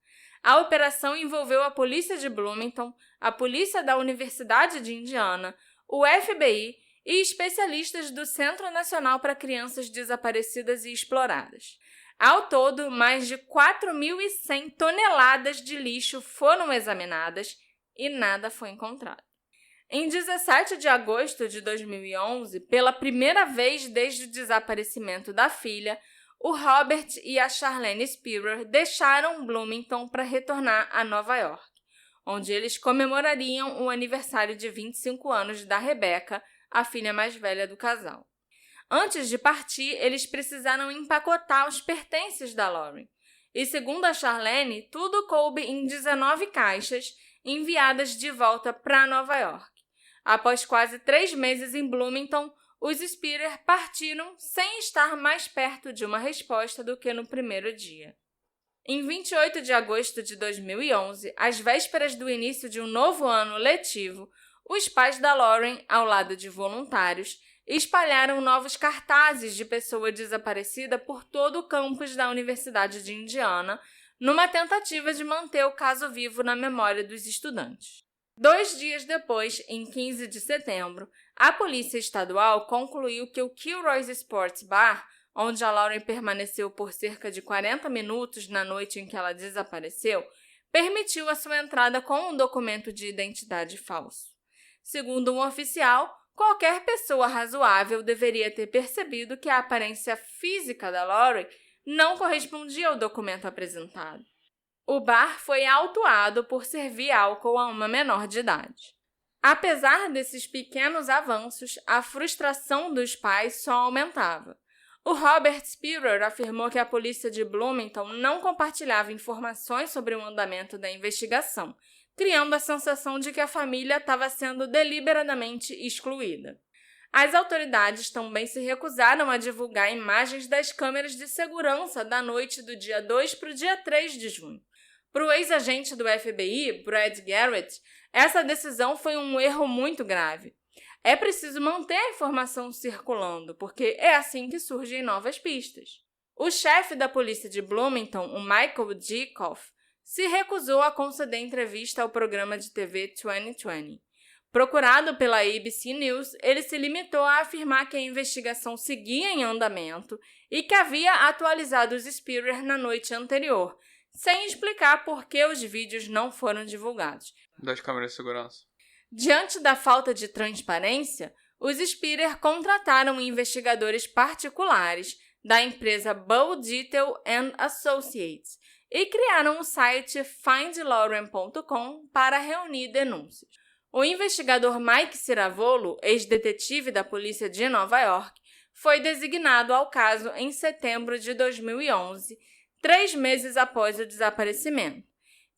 A operação envolveu a polícia de Bloomington, a polícia da Universidade de Indiana, o FBI e especialistas do Centro Nacional para Crianças Desaparecidas e Exploradas. Ao todo, mais de 4.100 toneladas de lixo foram examinadas e nada foi encontrado. Em 17 de agosto de 2011, pela primeira vez desde o desaparecimento da filha, o Robert e a Charlene Spierer deixaram Bloomington para retornar a Nova York, onde eles comemorariam o aniversário de 25 anos da Rebecca, a filha mais velha do casal. Antes de partir, eles precisaram empacotar os pertences da Lauren. E, segundo a Charlene, tudo coube em 19 caixas enviadas de volta para Nova York. Após quase 3 meses em Bloomington, os Spierer partiram sem estar mais perto de uma resposta do que no primeiro dia. Em 28 de agosto de 2011, às vésperas do início de um novo ano letivo, os pais da Lauren, ao lado de voluntários, espalharam novos cartazes de pessoa desaparecida por todo o campus da Universidade de Indiana, numa tentativa de manter o caso vivo na memória dos estudantes. 2 dias depois, em 15 de setembro, a Polícia Estadual concluiu que o Kilroy's Sports Bar, onde a Lauren permaneceu por cerca de 40 minutos na noite em que ela desapareceu, permitiu a sua entrada com um documento de identidade falso. Segundo um oficial, qualquer pessoa razoável deveria ter percebido que a aparência física da Lauren não correspondia ao documento apresentado. O bar foi autuado por servir álcool a uma menor de idade. Apesar desses pequenos avanços, a frustração dos pais só aumentava. O Robert Spierer afirmou que a polícia de Bloomington não compartilhava informações sobre o andamento da investigação, criando a sensação de que a família estava sendo deliberadamente excluída. As autoridades também se recusaram a divulgar imagens das câmeras de segurança da noite do dia 2 para o dia 3 de junho. Para o ex-agente do FBI, Brad Garrett, essa decisão foi um erro muito grave. É preciso manter a informação circulando, porque é assim que surgem novas pistas. O chefe da polícia de Bloomington, o Michael Dieckhoff, se recusou a conceder entrevista ao programa de TV 2020. Procurado pela ABC News, ele se limitou a afirmar que a investigação seguia em andamento e que havia atualizado os Spierer na noite anterior, sem explicar por que os vídeos não foram divulgados. Das câmeras de segurança. Diante da falta de transparência, os Spierer contrataram investigadores particulares da empresa Bow Detail & Associates e criaram o site findlauren.com para reunir denúncias. O investigador Mike Ciravolo, ex-detetive da polícia de Nova York, foi designado ao caso em setembro de 2011, 3 meses após o desaparecimento.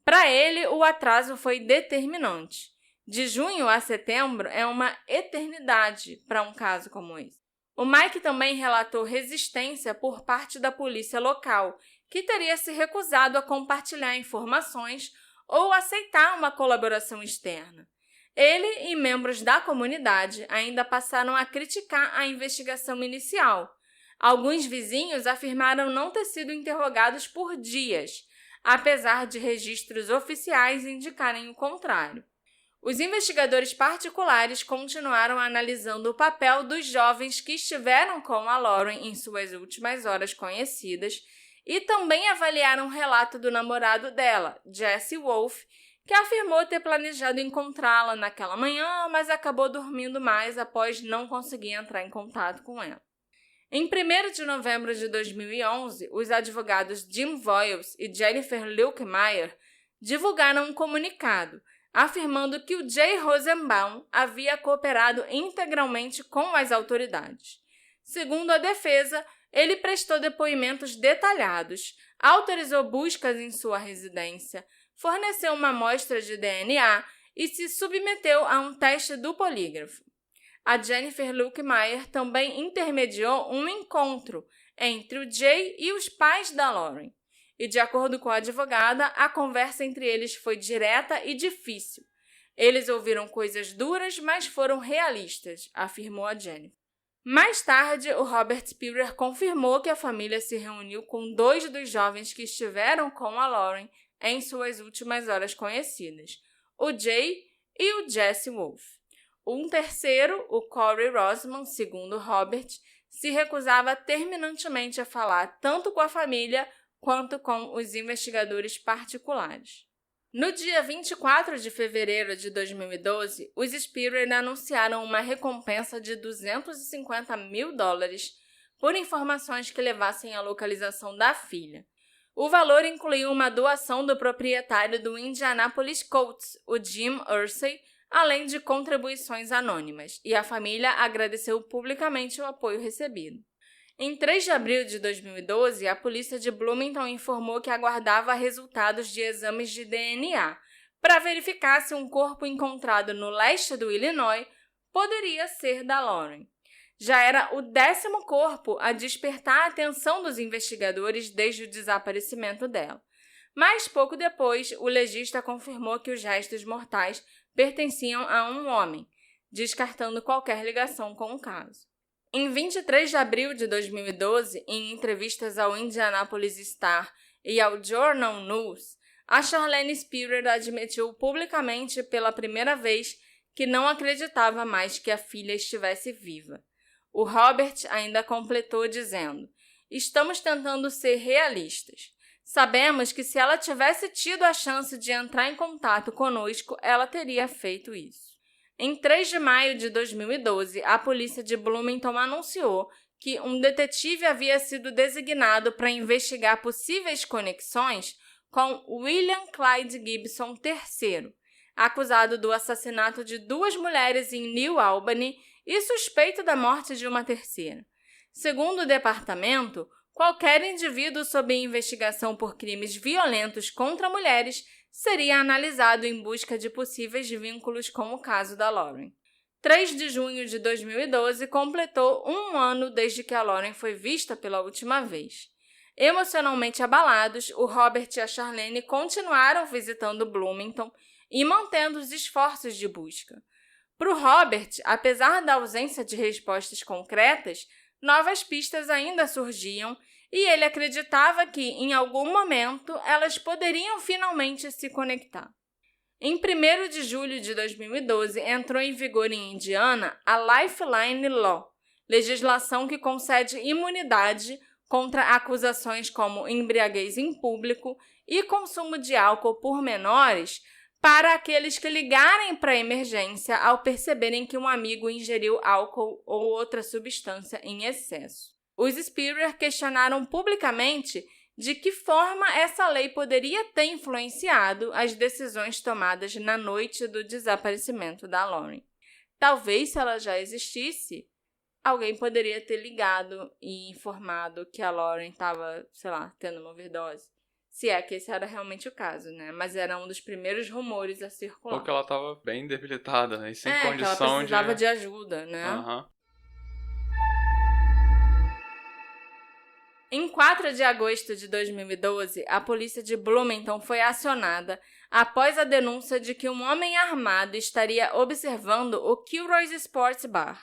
Para ele, o atraso foi determinante. De junho a setembro é uma eternidade para um caso como esse. O Mike também relatou resistência por parte da polícia local, que teria se recusado a compartilhar informações ou aceitar uma colaboração externa. Ele e membros da comunidade ainda passaram a criticar a investigação inicial. Alguns vizinhos afirmaram não ter sido interrogados por dias, apesar de registros oficiais indicarem o contrário. Os investigadores particulares continuaram analisando o papel dos jovens que estiveram com a Lauren em suas últimas horas conhecidas e também avaliaram o relato do namorado dela, Jesse Wolfe, que afirmou ter planejado encontrá-la naquela manhã, mas acabou dormindo mais após não conseguir entrar em contato com ela. Em 1º de novembro de 2011, os advogados Jim Voyles e Jennifer Lukemire divulgaram um comunicado afirmando que o Jay Rosenbaum havia cooperado integralmente com as autoridades. Segundo a defesa, ele prestou depoimentos detalhados, autorizou buscas em sua residência, forneceu uma amostra de DNA e se submeteu a um teste do polígrafo. A Jennifer Lukemire também intermediou um encontro entre o Jay e os pais da Lauren. E, de acordo com a advogada, a conversa entre eles foi direta e difícil. Eles ouviram coisas duras, mas foram realistas, afirmou a Jennifer. Mais tarde, o Robert Spierer confirmou que a família se reuniu com 2 dos jovens que estiveram com a Lauren em suas últimas horas conhecidas, o Jay e o Jesse Wolfe. Um terceiro, o Corey Rosman, segundo Robert, se recusava terminantemente a falar tanto com a família quanto com os investigadores particulares. No dia 24 de fevereiro de 2012, os Spierer anunciaram uma recompensa de $250 mil por informações que levassem à localização da filha. O valor incluiu uma doação do proprietário do Indianapolis Colts, o Jim Irsay, além de contribuições anônimas, e a família agradeceu publicamente o apoio recebido. Em 3 de abril de 2012, a polícia de Bloomington informou que aguardava resultados de exames de DNA para verificar se um corpo encontrado no leste do Illinois poderia ser da Lauren. Já era o 10º corpo a despertar a atenção dos investigadores desde o desaparecimento dela. Mas pouco depois, o legista confirmou que os restos mortais pertenciam a um homem, descartando qualquer ligação com o caso. Em 23 de abril de 2012, em entrevistas ao Indianapolis Star e ao Journal News, a Charlene Spierer admitiu publicamente pela primeira vez que não acreditava mais que a filha estivesse viva. O Robert ainda completou dizendo: "Estamos tentando ser realistas. Sabemos que se ela tivesse tido a chance de entrar em contato conosco, ela teria feito isso." Em 3 de maio de 2012, a polícia de Bloomington anunciou que um detetive havia sido designado para investigar possíveis conexões com William Clyde Gibson III, acusado do assassinato de 2 mulheres em New Albany e suspeito da morte de uma terceira. Segundo o departamento, qualquer indivíduo sob investigação por crimes violentos contra mulheres seria analisado em busca de possíveis vínculos com o caso da Lauren. 3 de junho de 2012 completou 1 ano desde que a Lauren foi vista pela última vez. Emocionalmente abalados, o Robert e a Charlene continuaram visitando Bloomington e mantendo os esforços de busca. Para o Robert, apesar da ausência de respostas concretas, novas pistas ainda surgiam e ele acreditava que, em algum momento, elas poderiam finalmente se conectar. Em 1º de julho de 2012, entrou em vigor em Indiana a Lifeline Law, legislação que concede imunidade contra acusações como embriaguez em público e consumo de álcool por menores para aqueles que ligarem para a emergência ao perceberem que um amigo ingeriu álcool ou outra substância em excesso. Os Spierer questionaram publicamente de que forma essa lei poderia ter influenciado as decisões tomadas na noite do desaparecimento da Lauren. Talvez, se ela já existisse, alguém poderia ter ligado e informado que a Lauren estava, tendo uma overdose. Se é que esse era realmente o caso, né? Mas era um dos primeiros rumores a circular. Ou que ela estava bem debilitada, né? E sem que ela condição precisava de ajuda, né? Uhum. Em 4 de agosto de 2012, a polícia de Bloomington foi acionada após a denúncia de que um homem armado estaria observando o Kilroy's Sports Bar.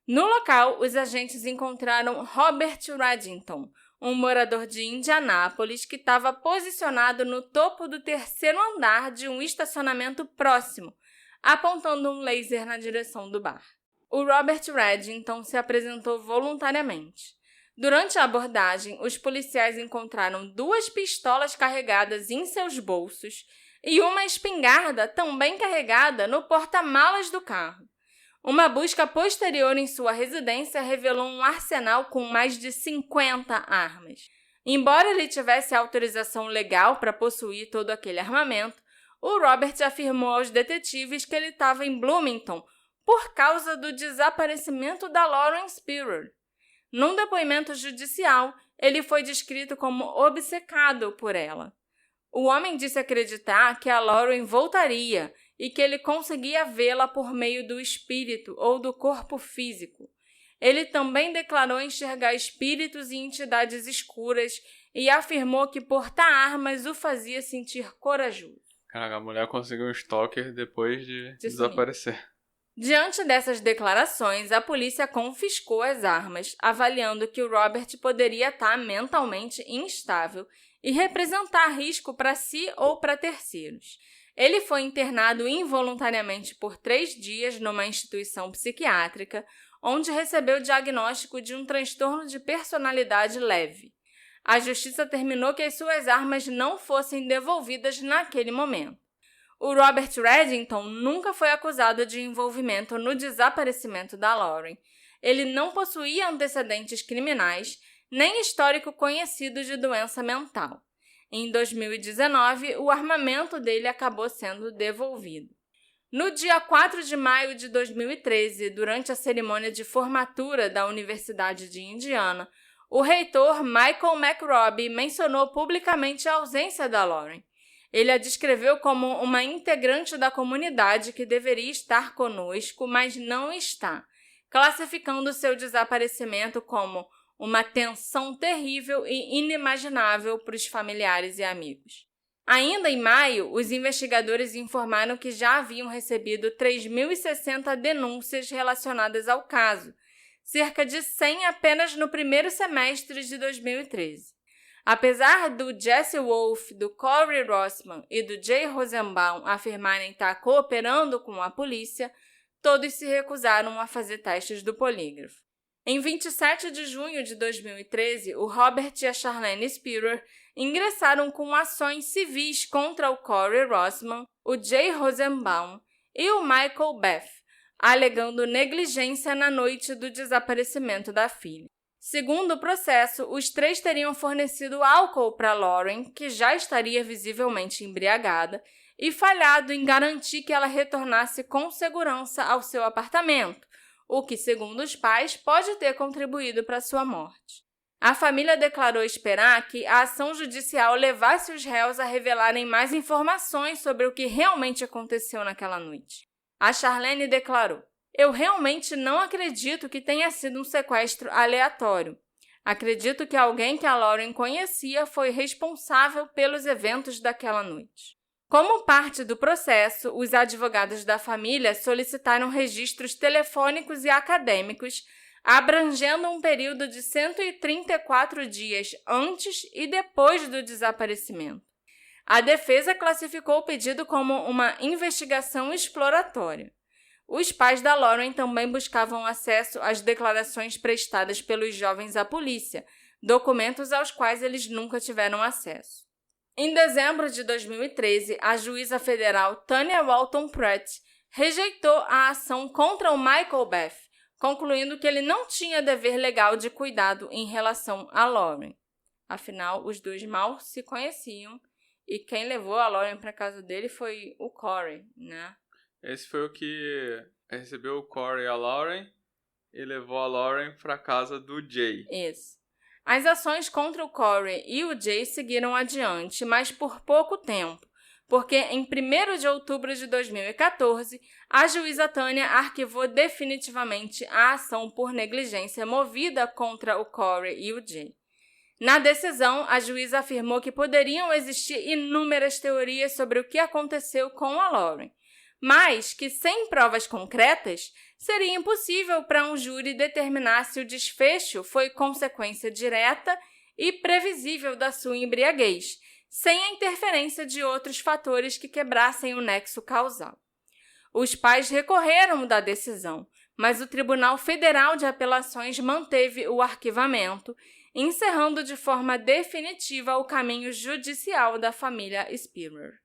No local, os agentes encontraram Robert Reddington, um morador de Indianápolis que estava posicionado no topo do 3º andar de um estacionamento próximo, apontando um laser na direção do bar. O Robert Reddington se apresentou voluntariamente. Durante a abordagem, os policiais encontraram 2 pistolas carregadas em seus bolsos e uma espingarda também carregada no porta-malas do carro. Uma busca posterior em sua residência revelou um arsenal com mais de 50 armas. Embora ele tivesse autorização legal para possuir todo aquele armamento, o Robert afirmou aos detetives que ele estava em Bloomington por causa do desaparecimento da Lauren Spierer. Num depoimento judicial, ele foi descrito como obcecado por ela. O homem disse acreditar que a Lauren voltaria e que ele conseguia vê-la por meio do espírito ou do corpo físico. Ele também declarou enxergar espíritos e entidades escuras e afirmou que portar armas o fazia sentir corajoso. Caraca, a mulher conseguiu um stalker depois de desaparecer. Diante dessas declarações, a polícia confiscou as armas, avaliando que o Robert poderia estar mentalmente instável e representar risco para si ou para terceiros. Ele foi internado involuntariamente por 3 dias numa instituição psiquiátrica, onde recebeu o diagnóstico de um transtorno de personalidade leve. A justiça determinou que as suas armas não fossem devolvidas naquele momento. O Robert Reddington nunca foi acusado de envolvimento no desaparecimento da Lauren. Ele não possuía antecedentes criminais, nem histórico conhecido de doença mental. Em 2019, o armamento dele acabou sendo devolvido. No dia 4 de maio de 2013, durante a cerimônia de formatura da Universidade de Indiana, o reitor Michael McRobbie mencionou publicamente a ausência da Lauren. Ele a descreveu como uma integrante da comunidade que deveria estar conosco, mas não está, classificando seu desaparecimento como uma tensão terrível e inimaginável para os familiares e amigos. Ainda em maio, os investigadores informaram que já haviam recebido 3.060 denúncias relacionadas ao caso, cerca de 100 apenas no primeiro semestre de 2013. Apesar do Jesse Wolfe, do Corey Rossman e do Jay Rosenbaum afirmarem estar cooperando com a polícia, todos se recusaram a fazer testes do polígrafo. Em 27 de junho de 2013, o Robert e a Charlene Spierer ingressaram com ações civis contra o Corey Rossman, o Jay Rosenbaum e o Michael Beff, alegando negligência na noite do desaparecimento da filha. Segundo o processo, os 3 teriam fornecido álcool para Lauren, que já estaria visivelmente embriagada, e falhado em garantir que ela retornasse com segurança ao seu apartamento, o que, segundo os pais, pode ter contribuído para sua morte. A família declarou esperar que a ação judicial levasse os réus a revelarem mais informações sobre o que realmente aconteceu naquela noite. A Charlene declarou: "Eu realmente não acredito que tenha sido um sequestro aleatório. Acredito que alguém que a Lauren conhecia foi responsável pelos eventos daquela noite." Como parte do processo, os advogados da família solicitaram registros telefônicos e acadêmicos, abrangendo um período de 134 dias antes e depois do desaparecimento. A defesa classificou o pedido como uma investigação exploratória. Os pais da Lauren também buscavam acesso às declarações prestadas pelos jovens à polícia, documentos aos quais eles nunca tiveram acesso. Em dezembro de 2013, a juíza federal Tanya Walton Pratt rejeitou a ação contra o Michael Beff, concluindo que ele não tinha dever legal de cuidado em relação a Lauren. Afinal, os dois mal se conheciam e quem levou a Lauren para casa dele foi o Corey, né? Esse foi o que recebeu o Corey e a Lauren e levou a Lauren para casa do Jay. Isso. As ações contra o Corey e o Jay seguiram adiante, mas por pouco tempo, porque em 1º de outubro de 2014, a juíza Tânia arquivou definitivamente a ação por negligência movida contra o Corey e o Jay. Na decisão, a juíza afirmou que poderiam existir inúmeras teorias sobre o que aconteceu com a Lauren, mas que, sem provas concretas, seria impossível para um júri determinar se o desfecho foi consequência direta e previsível da sua embriaguez, sem a interferência de outros fatores que quebrassem o nexo causal. Os pais recorreram da decisão, mas o Tribunal Federal de Apelações manteve o arquivamento, encerrando de forma definitiva o caminho judicial da família Spierer.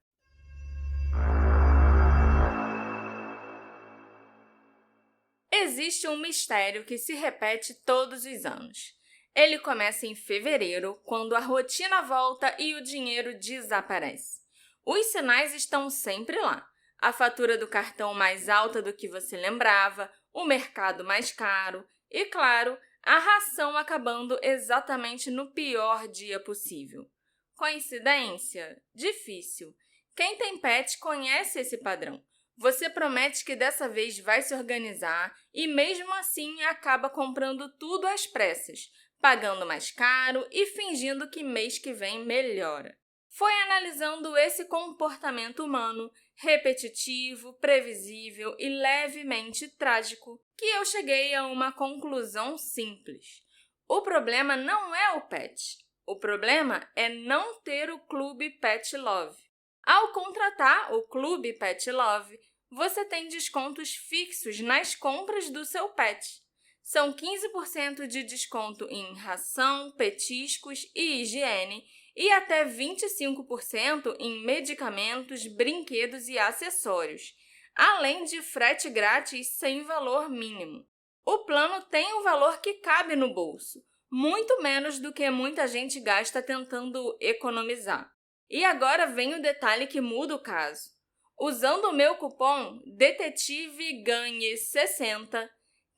Existe um mistério que se repete todos os anos. Ele começa em fevereiro, quando a rotina volta e o dinheiro desaparece. Os sinais estão sempre lá. A fatura do cartão mais alta do que você lembrava, o mercado mais caro e, claro, a ração acabando exatamente no pior dia possível. Coincidência? Difícil. Quem tem pet conhece esse padrão. Você promete que dessa vez vai se organizar e, mesmo assim, acaba comprando tudo às pressas, pagando mais caro e fingindo que mês que vem melhora. Foi analisando esse comportamento humano, repetitivo, previsível e levemente trágico, que eu cheguei a uma conclusão simples. O problema não é o pet. O problema é não ter o Clube Pet Love. Ao contratar o Clube Pet Love, você tem descontos fixos nas compras do seu pet. São 15% de desconto em ração, petiscos e higiene e até 25% em medicamentos, brinquedos e acessórios, além de frete grátis sem valor mínimo. O plano tem um valor que cabe no bolso, muito menos do que muita gente gasta tentando economizar. E agora vem o detalhe que muda o caso. Usando o meu cupom DETETIVEGANHE60,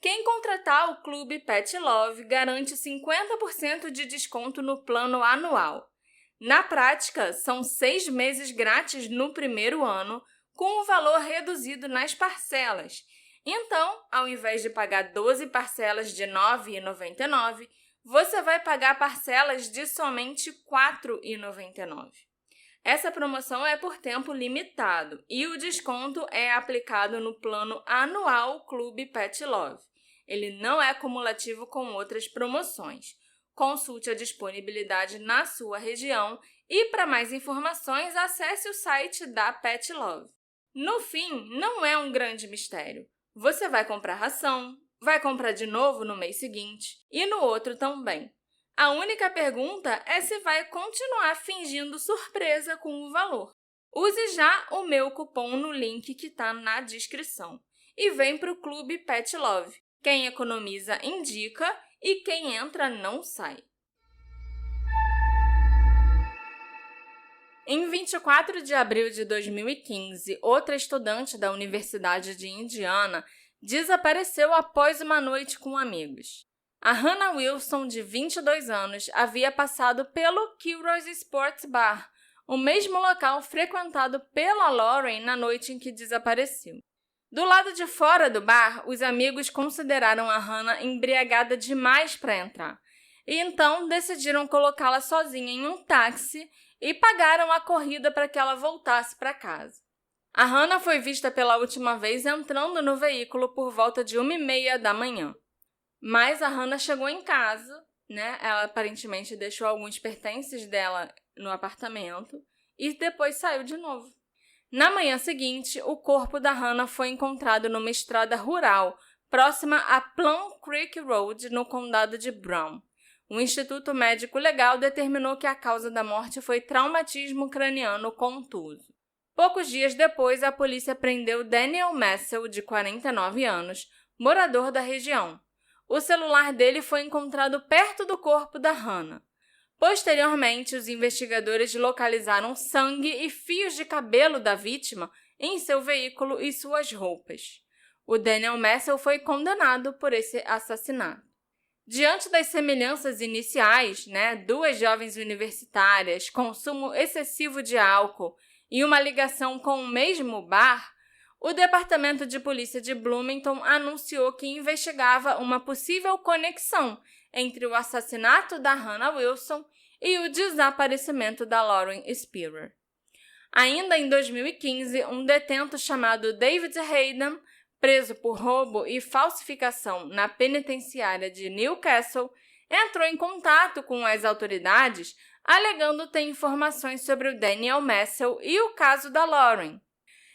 quem contratar o Clube Pet Love garante 50% de desconto no plano anual. Na prática, são 6 meses grátis no primeiro ano, com o valor reduzido nas parcelas. Então, ao invés de pagar 12 parcelas de R$ 9,99, você vai pagar parcelas de somente R$ 4,99. Essa promoção é por tempo limitado e o desconto é aplicado no plano anual Clube Pet Love. Ele não é cumulativo com outras promoções. Consulte a disponibilidade na sua região e, para mais informações, acesse o site da Pet Love. No fim, não é um grande mistério. Você vai comprar ração, vai comprar de novo no mês seguinte e no outro também. A única pergunta é se vai continuar fingindo surpresa com o valor. Use já o meu cupom no link que está na descrição. E vem para o Clube Pet Love. Quem economiza indica e quem entra não sai. Em 24 de abril de 2015, outra estudante da Universidade de Indiana desapareceu após uma noite com amigos. A Hannah Wilson, de 22 anos, havia passado pelo Kilroy's Sports Bar, o mesmo local frequentado pela Lauren na noite em que desapareceu. Do lado de fora do bar, os amigos consideraram a Hannah embriagada demais para entrar, e então decidiram colocá-la sozinha em um táxi e pagaram a corrida para que ela voltasse para casa. A Hannah foi vista pela última vez entrando no veículo por volta de 1h30 da manhã. Mas a Hannah chegou em casa, né? Ela aparentemente deixou alguns pertences dela no apartamento e depois saiu de novo. Na manhã seguinte, o corpo da Hannah foi encontrado numa estrada rural, próxima a Plum Creek Road, no condado de Brown. O Instituto Médico Legal determinou que a causa da morte foi traumatismo craniano contuso. Poucos dias depois, a polícia prendeu Daniel Massell, de 49 anos, morador da região. O celular dele foi encontrado perto do corpo da Hannah. Posteriormente, os investigadores localizaram sangue e fios de cabelo da vítima em seu veículo e suas roupas. O Daniel Massey foi condenado por esse assassinato. Diante das semelhanças iniciais, duas jovens universitárias, consumo excessivo de álcool e uma ligação com o mesmo bar, o Departamento de Polícia de Bloomington anunciou que investigava uma possível conexão entre o assassinato da Hannah Wilson e o desaparecimento da Lauren Spierer. Ainda em 2015, um detento chamado David Hayden, preso por roubo e falsificação na penitenciária de Newcastle, entrou em contato com as autoridades alegando ter informações sobre o Daniel Massey e o caso da Lauren.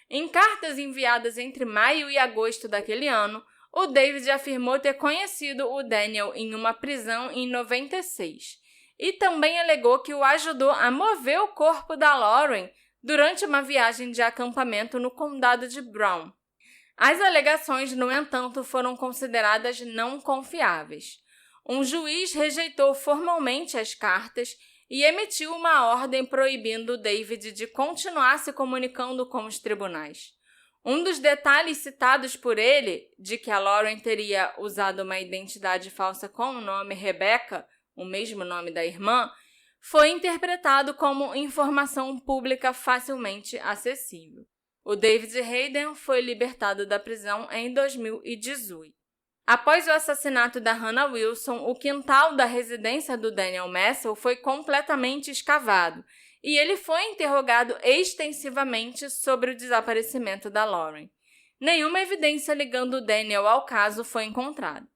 Em cartas enviadas entre maio e agosto daquele ano, o David afirmou ter conhecido o Daniel em uma prisão em 96 e também alegou que o ajudou a mover o corpo da Lauren durante uma viagem de acampamento no condado de Brown. As alegações, no entanto, foram consideradas não confiáveis. Um juiz rejeitou formalmente as cartas e emitiu uma ordem proibindo David de continuar se comunicando com os tribunais. Um dos detalhes citados por ele, de que a Lauren teria usado uma identidade falsa com o nome Rebecca, o mesmo nome da irmã, foi interpretado como informação pública facilmente acessível. O David Hayden foi libertado da prisão em 2018. Após o assassinato da Hannah Wilson, o quintal da residência do Daniel Massey foi completamente escavado e ele foi interrogado extensivamente sobre o desaparecimento da Lauren. Nenhuma evidência ligando o Daniel ao caso foi encontrada.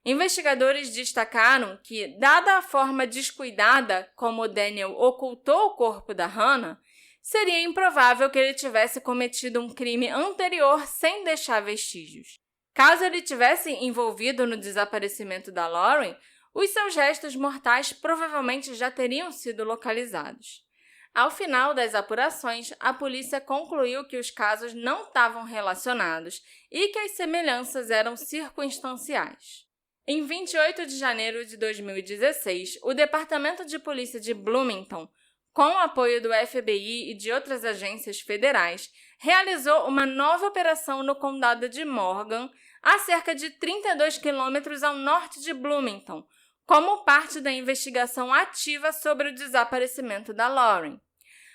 Investigadores destacaram que, dada a forma descuidada como o Daniel ocultou o corpo da Hannah, seria improvável que ele tivesse cometido um crime anterior sem deixar vestígios. Caso ele tivesse envolvido no desaparecimento da Lauren, os seus restos mortais provavelmente já teriam sido localizados. Ao final das apurações, a polícia concluiu que os casos não estavam relacionados e que as semelhanças eram circunstanciais. Em 28 de janeiro de 2016, o Departamento de Polícia de Bloomington, com o apoio do FBI e de outras agências federais, realizou uma nova operação no condado de Morgan, a cerca de 32 quilômetros ao norte de Bloomington, como parte da investigação ativa sobre o desaparecimento da Lauren.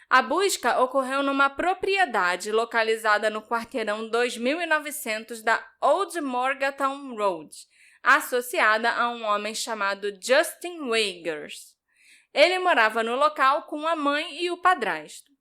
A busca ocorreu numa propriedade localizada no quarteirão 2900 da Old Morgantown Road, associada a um homem chamado Justin Weigers. Ele morava no local com a mãe e o padrasto.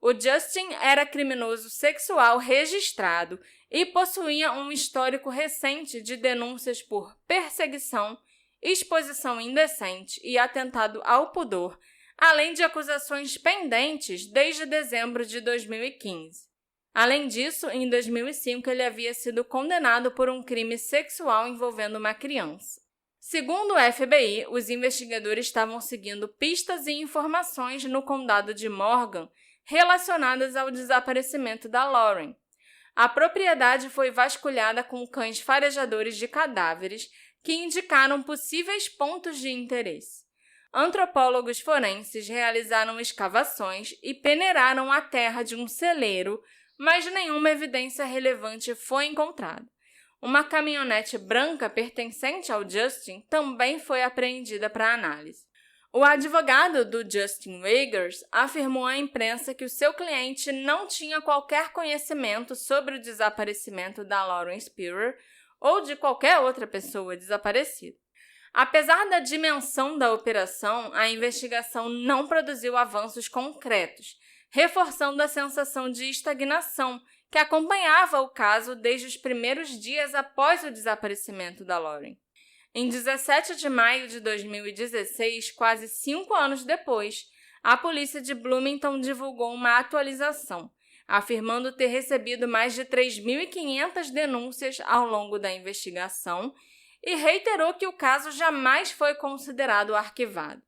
O Justin era criminoso sexual registrado e possuía um histórico recente de denúncias por perseguição, exposição indecente e atentado ao pudor, além de acusações pendentes desde dezembro de 2015. Além disso, em 2005 ele havia sido condenado por um crime sexual envolvendo uma criança. Segundo o FBI, os investigadores estavam seguindo pistas e informações no condado de Morgan relacionadas ao desaparecimento da Lauren. A propriedade foi vasculhada com cães farejadores de cadáveres que indicaram possíveis pontos de interesse. Antropólogos forenses realizaram escavações e peneiraram a terra de um celeiro, mas nenhuma evidência relevante foi encontrada. Uma caminhonete branca pertencente ao Justin também foi apreendida para análise. O advogado do Justin Weigers afirmou à imprensa que o seu cliente não tinha qualquer conhecimento sobre o desaparecimento da Lauren Spierer ou de qualquer outra pessoa desaparecida. Apesar da dimensão da operação, a investigação não produziu avanços concretos, reforçando a sensação de estagnação que acompanhava o caso desde os primeiros dias após o desaparecimento da Lauren. Em 17 de maio de 2016, quase 5 anos depois, a polícia de Bloomington divulgou uma atualização, afirmando ter recebido mais de 3.500 denúncias ao longo da investigação e reiterou que o caso jamais foi considerado arquivado.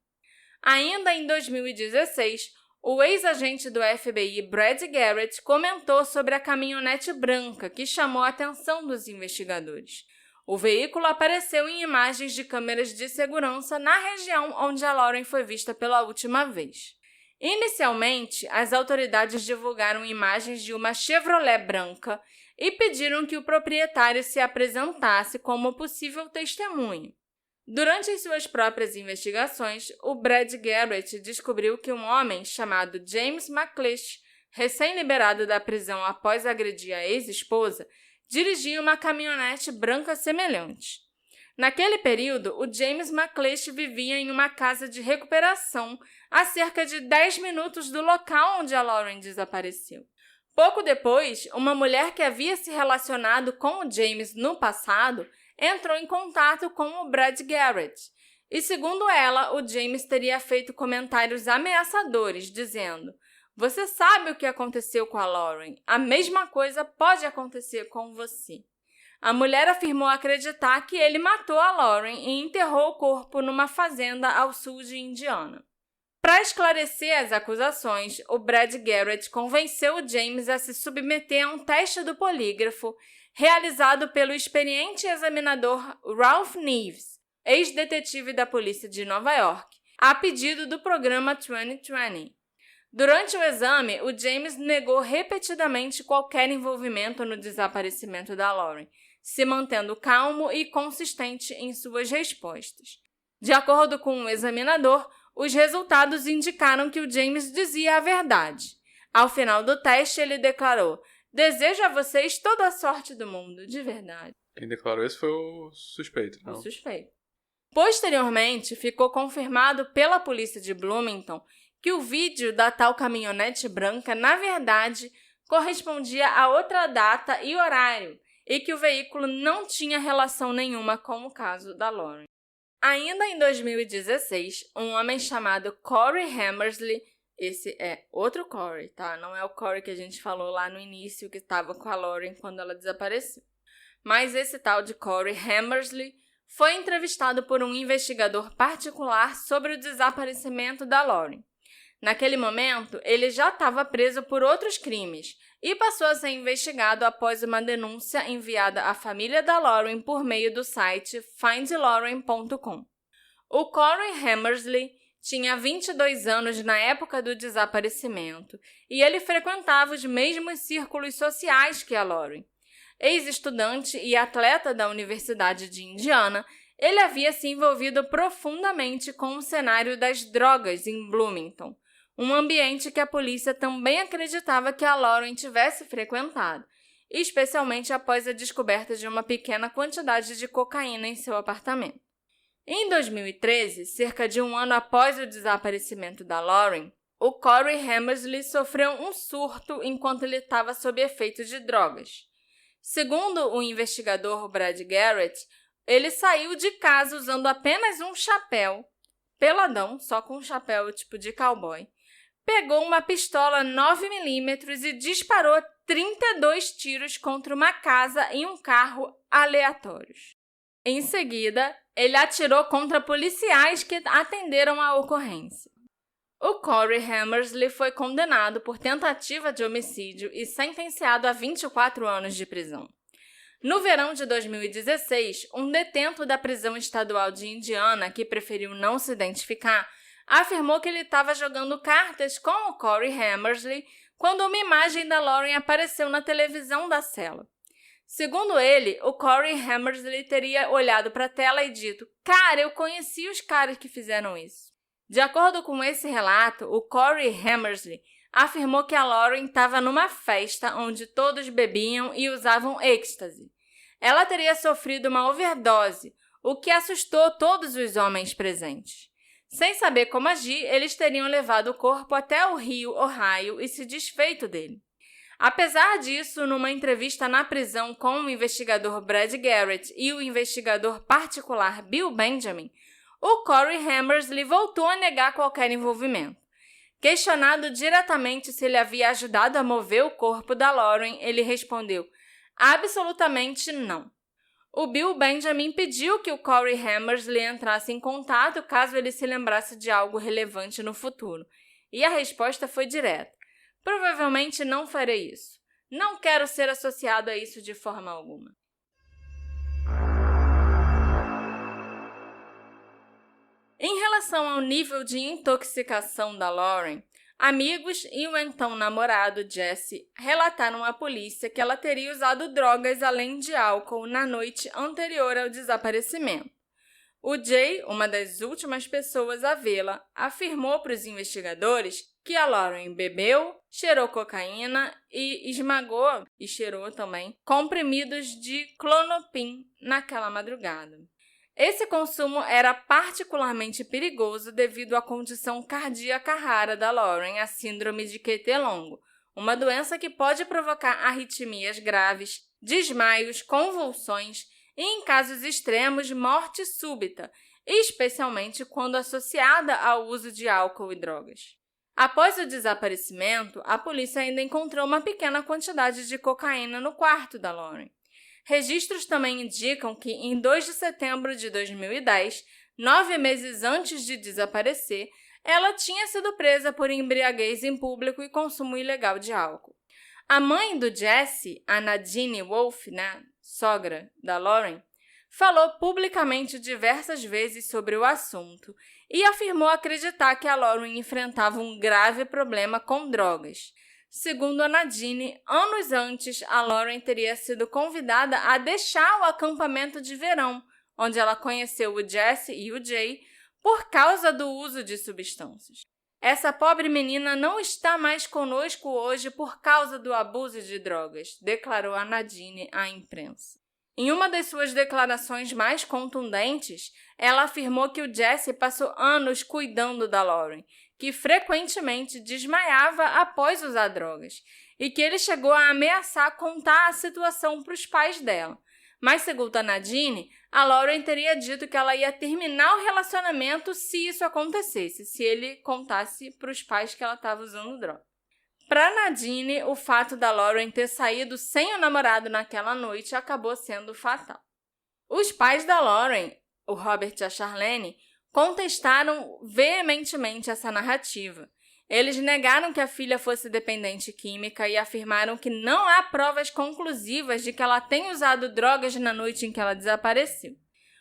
Ainda em 2016, o ex-agente do FBI Brad Garrett comentou sobre a caminhonete branca que chamou a atenção dos investigadores. O veículo apareceu em imagens de câmeras de segurança na região onde a Lauren foi vista pela última vez. Inicialmente, as autoridades divulgaram imagens de uma Chevrolet branca e pediram que o proprietário se apresentasse como possível testemunho. Durante as suas próprias investigações, o Brad Garrett descobriu que um homem chamado James McClish, recém-liberado da prisão após agredir a ex-esposa, dirigia uma caminhonete branca semelhante. Naquele período, o James McClish vivia em uma casa de recuperação a cerca de 10 minutos do local onde a Lauren desapareceu. Pouco depois, uma mulher que havia se relacionado com o James no passado entrou em contato com o Brad Garrett e, segundo ela, o James teria feito comentários ameaçadores, dizendo: "Você sabe o que aconteceu com a Lauren? A mesma coisa pode acontecer com você." A mulher afirmou acreditar que ele matou a Lauren e enterrou o corpo numa fazenda ao sul de Indiana. Para esclarecer as acusações, o Brad Garrett convenceu o James a se submeter a um teste do polígrafo realizado pelo experiente examinador Ralph Neves, ex-detetive da polícia de Nova York, a pedido do programa 2020. Durante o exame, o James negou repetidamente qualquer envolvimento no desaparecimento da Lauren, se mantendo calmo e consistente em suas respostas. De acordo com o examinador, os resultados indicaram que o James dizia a verdade. Ao final do teste, ele declarou: "Desejo a vocês toda a sorte do mundo, de verdade." Quem declarou isso foi o suspeito, não? O suspeito. Posteriormente, ficou confirmado pela polícia de Bloomington que o vídeo da tal caminhonete branca, na verdade, correspondia a outra data e horário, e que o veículo não tinha relação nenhuma com o caso da Lauren. Ainda em 2016, um homem chamado Corey Hammersley, esse é outro Corey, tá? Não é o Corey que a gente falou lá no início, que estava com a Lauren quando ela desapareceu. Mas esse tal de Corey Hammersley foi entrevistado por um investigador particular sobre o desaparecimento da Lauren. Naquele momento, ele já estava preso por outros crimes e passou a ser investigado após uma denúncia enviada à família da Lauren por meio do site findlauren.com. O Corey Hammersley tinha 22 anos na época do desaparecimento e ele frequentava os mesmos círculos sociais que a Lauren. Ex-estudante e atleta da Universidade de Indiana, ele havia se envolvido profundamente com o cenário das drogas em Bloomington, um ambiente que a polícia também acreditava que a Lauren tivesse frequentado, especialmente após a descoberta de uma pequena quantidade de cocaína em seu apartamento. Em 2013, cerca de um ano após o desaparecimento da Lauren, o Corey Hammersley sofreu um surto enquanto ele estava sob efeitos de drogas. Segundo o investigador Brad Garrett, ele saiu de casa usando apenas um chapéu, peladão, só com um chapéu tipo de cowboy, pegou uma pistola 9mm e disparou 32 tiros contra uma casa e um carro aleatórios. Em seguida, ele atirou contra policiais que atenderam a ocorrência. O Corey Hammersley foi condenado por tentativa de homicídio e sentenciado a 24 anos de prisão. No verão de 2016, um detento da prisão estadual de Indiana, que preferiu não se identificar, afirmou que ele estava jogando cartas com o Corey Hammersley quando uma imagem da Lauren apareceu na televisão da cela. Segundo ele, o Corey Hammersley teria olhado para a tela e dito: "Cara, eu conheci os caras que fizeram isso." De acordo com esse relato, o Corey Hammersley afirmou que a Lauren estava numa festa onde todos bebiam e usavam êxtase. Ela teria sofrido uma overdose, o que assustou todos os homens presentes. Sem saber como agir, eles teriam levado o corpo até o rio Ohio e se desfeito dele. Apesar disso, numa entrevista na prisão com o investigador Brad Garrett e o investigador particular Bill Benjamin, o Corey Hammersley voltou a negar qualquer envolvimento. Questionado diretamente se ele havia ajudado a mover o corpo da Lauren, ele respondeu: "Absolutamente não." O Bill Benjamin pediu que o Corey Hammersley entrasse em contato caso ele se lembrasse de algo relevante no futuro. E a resposta foi direta: "Provavelmente não farei isso. Não quero ser associado a isso de forma alguma." relação ao nível de intoxicação da Lauren, amigos e o então namorado Jesse relataram à polícia que ela teria usado drogas além de álcool na noite anterior ao desaparecimento. O Jay, uma das últimas pessoas a vê-la, afirmou para os investigadores que a Lauren bebeu, cheirou cocaína e esmagou e cheirou também comprimidos de Klonopin naquela madrugada. Esse consumo era particularmente perigoso devido à condição cardíaca rara da Lauren, a síndrome de QT longo, uma doença que pode provocar arritmias graves, desmaios, convulsões e, em casos extremos, morte súbita, especialmente quando associada ao uso de álcool e drogas. Após o desaparecimento, a polícia ainda encontrou uma pequena quantidade de cocaína no quarto da Lauren. Registros também indicam que, em 2 de setembro de 2010, 9 meses antes de desaparecer, ela tinha sido presa por embriaguez em público e consumo ilegal de álcool. A mãe do Jesse, a Nadine Wolff, sogra da Lauren, falou publicamente diversas vezes sobre o assunto e afirmou acreditar que a Lauren enfrentava um grave problema com drogas. Segundo a Nadine, anos antes, a Lauren teria sido convidada a deixar o acampamento de verão, onde ela conheceu o Jesse e o Jay, por causa do uso de substâncias. Essa pobre menina não está mais conosco hoje por causa do abuso de drogas, declarou a Nadine à imprensa. Em uma das suas declarações mais contundentes, ela afirmou que o Jesse passou anos cuidando da Lauren, que frequentemente desmaiava após usar drogas, e que ele chegou a ameaçar contar a situação para os pais dela. Mas, segundo a Nadine, a Lauren teria dito que ela ia terminar o relacionamento se isso acontecesse, se ele contasse para os pais que ela estava usando droga. Para Nadine, o fato da Lauren ter saído sem o namorado naquela noite acabou sendo fatal. Os pais da Lauren, o Robert e a Charlene, contestaram veementemente essa narrativa. Eles negaram que a filha fosse dependente química e afirmaram que não há provas conclusivas de que ela tenha usado drogas na noite em que ela desapareceu.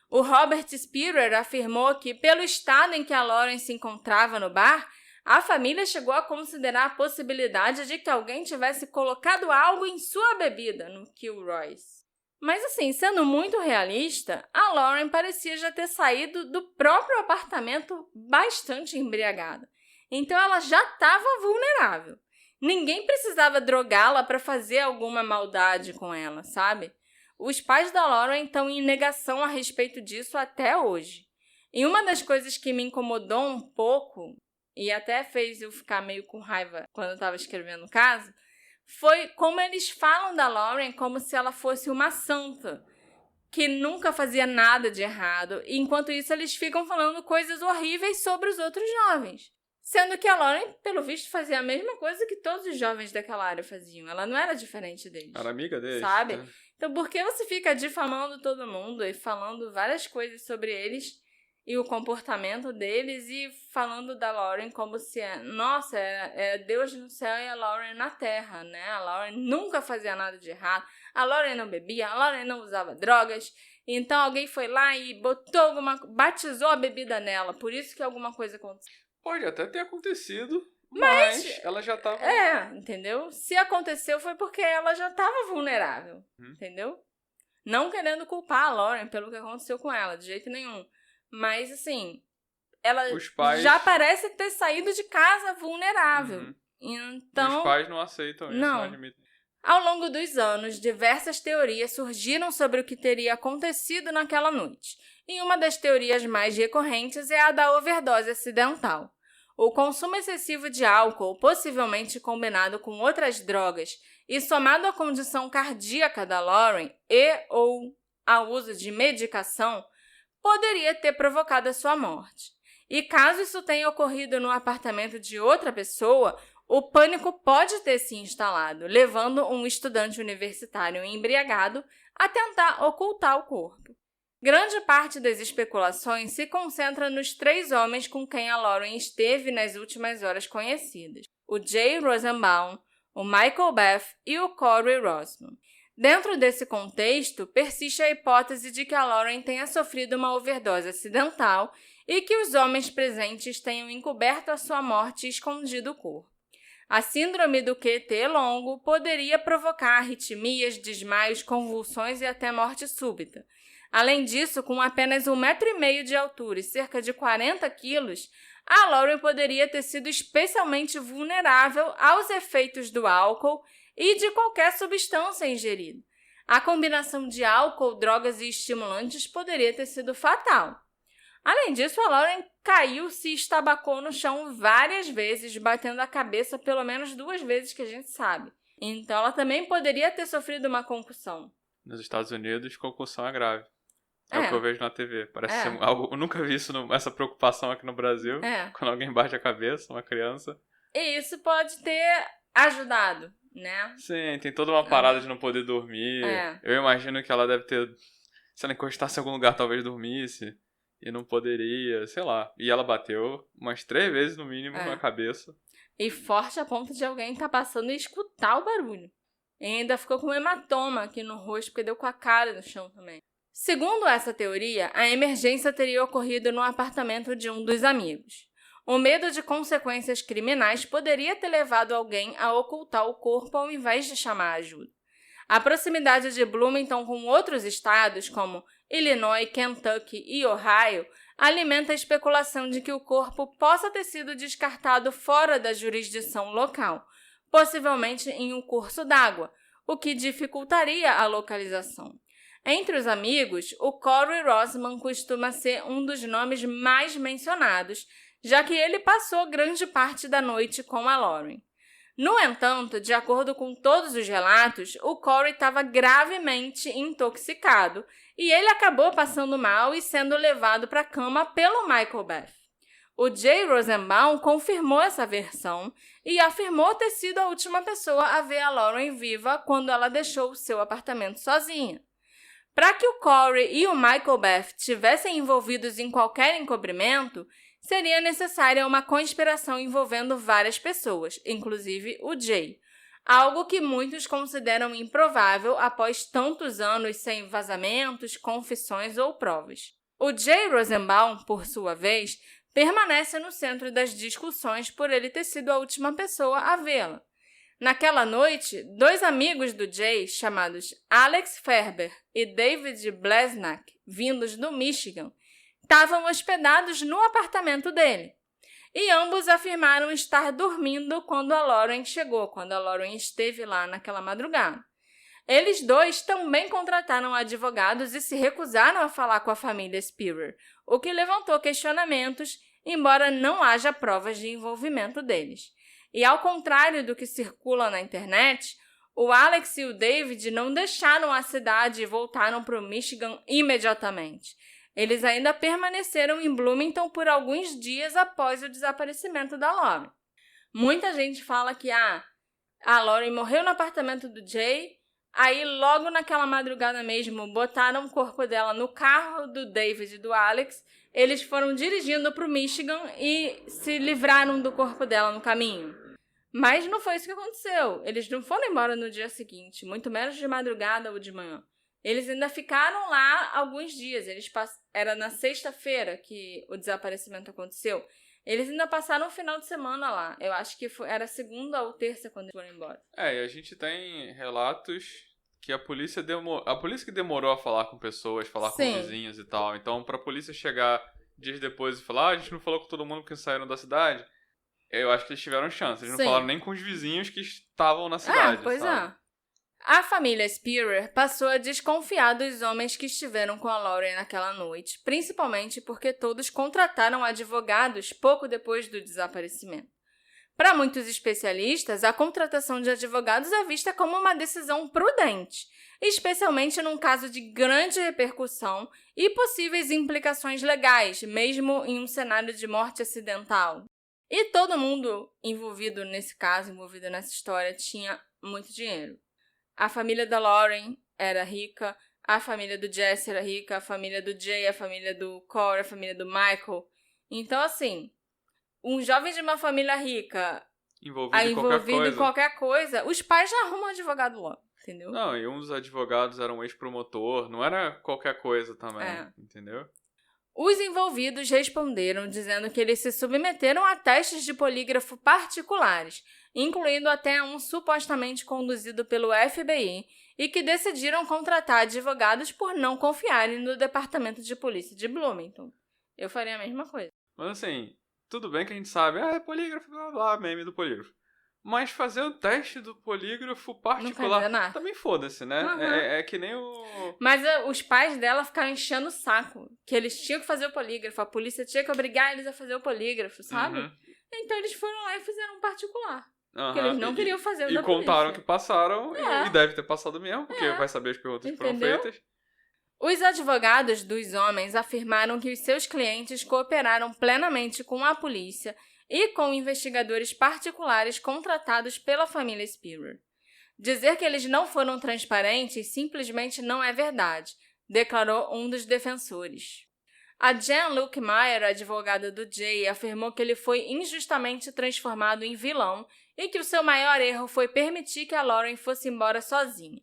O Robert Spearer afirmou que, pelo estado em que a Lauren se encontrava no bar, a família chegou a considerar a possibilidade de que alguém tivesse colocado algo em sua bebida no Kilroy's. Mas assim, sendo muito realista, a Lauren parecia já ter saído do próprio apartamento bastante embriagada. Então ela já estava vulnerável. Ninguém precisava drogá-la para fazer alguma maldade com ela, sabe? Os pais da Lauren estão em negação a respeito disso até hoje. E uma das coisas que me incomodou um pouco, e até fez eu ficar meio com raiva quando eu estava escrevendo o caso, foi como eles falam da Lauren como se ela fosse uma santa, que nunca fazia nada de errado, e enquanto isso eles ficam falando coisas horríveis sobre os outros jovens. Sendo que a Lauren, pelo visto, fazia a mesma coisa que todos os jovens daquela área faziam. Ela não era diferente deles. Era amiga deles. Sabe? Então, por que você fica difamando todo mundo e falando várias coisas sobre eles e o comportamento deles e falando da Lauren como se nossa, é Deus no céu e a Lauren na terra, né? A Lauren nunca fazia nada de errado. A Lauren não bebia, a Lauren não usava drogas. Então, alguém foi lá e batizou a bebida nela. Por isso que alguma coisa aconteceu. Pode até ter acontecido, mas ela já estava... entendeu? Se aconteceu foi porque ela já estava vulnerável, entendeu? Não querendo culpar a Lauren pelo que aconteceu com ela, de jeito nenhum. Mas, assim, ela já parece ter saído de casa vulnerável. Então, os pais não aceitam isso, não admitem. Ao longo dos anos, diversas teorias surgiram sobre o que teria acontecido naquela noite. E uma das teorias mais recorrentes é a da overdose acidental. O consumo excessivo de álcool, possivelmente combinado com outras drogas, e somado à condição cardíaca da Lauren ou ao uso de medicação, poderia ter provocado a sua morte. E caso isso tenha ocorrido no apartamento de outra pessoa, o pânico pode ter se instalado, levando um estudante universitário embriagado a tentar ocultar o corpo. Grande parte das especulações se concentra nos 3 homens com quem a Lauren esteve nas últimas horas conhecidas: o Jay Rosenbaum, o Michael Beth e o Corey Rossman. Dentro desse contexto, persiste a hipótese de que a Lauren tenha sofrido uma overdose acidental e que os homens presentes tenham encoberto a sua morte e escondido o corpo. A síndrome do QT longo poderia provocar arritmias, desmaios, convulsões e até morte súbita. Além disso, com apenas 1,5 m de altura e cerca de 40 quilos, a Lauren poderia ter sido especialmente vulnerável aos efeitos do álcool e de qualquer substância ingerida. A combinação de álcool, drogas e estimulantes poderia ter sido fatal. Além disso, a Lauren caiu-se e estabacou no chão várias vezes, batendo a cabeça pelo menos 2 vezes que a gente sabe. Então, ela também poderia ter sofrido uma concussão. Nos Estados Unidos, concussão é grave. É o que eu vejo na TV. Parece ser algo... Eu nunca vi essa preocupação aqui no Brasil. Quando alguém bate a cabeça, uma criança. E isso pode ter ajudado, né? Sim, tem toda uma parada de não poder dormir. Eu imagino que ela deve ter... Se ela encostasse em algum lugar, talvez dormisse. E não poderia, sei lá. E ela bateu umas 3 vezes, no mínimo, na cabeça. E forte a ponto de alguém estar passando e escutar o barulho. E ainda ficou com um hematoma aqui no rosto, porque deu com a cara no chão também. Segundo essa teoria, a emergência teria ocorrido no apartamento de um dos amigos. O medo de consequências criminais poderia ter levado alguém a ocultar o corpo ao invés de chamar ajuda. A proximidade de Bloomington com outros estados, como Illinois, Kentucky e Ohio, alimenta a especulação de que o corpo possa ter sido descartado fora da jurisdição local, possivelmente em um curso d'água, o que dificultaria a localização. Entre os amigos, o Corey Rossman costuma ser um dos nomes mais mencionados, já que ele passou grande parte da noite com a Lauren. No entanto, de acordo com todos os relatos, o Corey estava gravemente intoxicado e ele acabou passando mal e sendo levado para a cama pelo Michael Beth. O Jay Rosenbaum confirmou essa versão e afirmou ter sido a última pessoa a ver a Lauren viva quando ela deixou o seu apartamento sozinha. Para que o Corey e o Michael Beth estivessem envolvidos em qualquer encobrimento, seria necessária uma conspiração envolvendo várias pessoas, inclusive o Jay, algo que muitos consideram improvável após tantos anos sem vazamentos, confissões ou provas. O Jay Rosenbaum, por sua vez, permanece no centro das discussões por ele ter sido a última pessoa a vê-la. Naquela noite, 2 amigos do Jay, chamados Alex Ferber e David Blesnak, vindos do Michigan, estavam hospedados no apartamento dele. E ambos afirmaram estar dormindo quando a Lauren chegou, quando a Lauren esteve lá naquela madrugada. Eles 2 também contrataram advogados e se recusaram a falar com a família Spearer, o que levantou questionamentos, embora não haja provas de envolvimento deles. E ao contrário do que circula na internet, o Alex e o David não deixaram a cidade e voltaram para o Michigan imediatamente. Eles ainda permaneceram em Bloomington por alguns dias após o desaparecimento da Lauren. Muita gente fala que a Lauren morreu no apartamento do Jay, aí logo naquela madrugada mesmo botaram o corpo dela no carro do David e do Alex, eles foram dirigindo para o Michigan e se livraram do corpo dela no caminho. Mas não foi isso que aconteceu. Eles não foram embora no dia seguinte, muito menos de madrugada ou de manhã. Eles ainda ficaram lá alguns dias. Era na sexta-feira que o desaparecimento aconteceu. Eles ainda passaram um final de semana lá. Eu acho que era segunda ou terça quando eles foram embora. E a gente tem relatos que a polícia que demorou a falar com pessoas, falar com vizinhos e tal. Então, pra polícia chegar dias depois e falar, a gente não falou com todo mundo que saíram da cidade, eu acho que eles tiveram chance. Eles não falaram nem com os vizinhos que estavam na cidade, sabe? A família Spearer passou a desconfiar dos homens que estiveram com a Lauren naquela noite, principalmente porque todos contrataram advogados pouco depois do desaparecimento. Para muitos especialistas, a contratação de advogados é vista como uma decisão prudente, especialmente num caso de grande repercussão e possíveis implicações legais, mesmo em um cenário de morte acidental. E todo mundo envolvido nesse caso, envolvido nessa história, tinha muito dinheiro. A família da Lauren era rica, a família do Jesse era rica, a família do Jay, a família do Corey, a família do Michael. Então, assim, um jovem de uma família rica envolvido em qualquer coisa, os pais já arrumam advogado logo. entendeu? Não, e um dos advogados era um ex-promotor, não era qualquer coisa também, entendeu? Os envolvidos responderam dizendo que eles se submeteram a testes de polígrafo particulares, incluindo até um supostamente conduzido pelo FBI, e que decidiram contratar advogados por não confiarem no Departamento de Polícia de Bloomington. Eu faria a mesma coisa. Mas assim, tudo bem que a gente sabe, é polígrafo, blá blá, meme do polígrafo. Mas fazer o teste do polígrafo particular também foda-se, né? Uhum. É que nem o... Mas os pais dela ficaram enchendo o saco, que eles tinham que fazer o polígrafo, a polícia tinha que obrigar eles a fazer o polígrafo, sabe? Uhum. Então eles foram lá e fizeram um particular. Uhum. Porque eles não queriam fazer o da polícia. E contaram que passaram, e deve ter passado mesmo, porque vai saber as perguntas que foram feitas. Os advogados dos homens afirmaram que os seus clientes cooperaram plenamente com a polícia e com investigadores particulares contratados pela família Spierer. Dizer que eles não foram transparentes simplesmente não é verdade, declarou um dos defensores. A Jen Lukemire, advogada do Jay, afirmou que ele foi injustamente transformado em vilão e que o seu maior erro foi permitir que a Lauren fosse embora sozinha.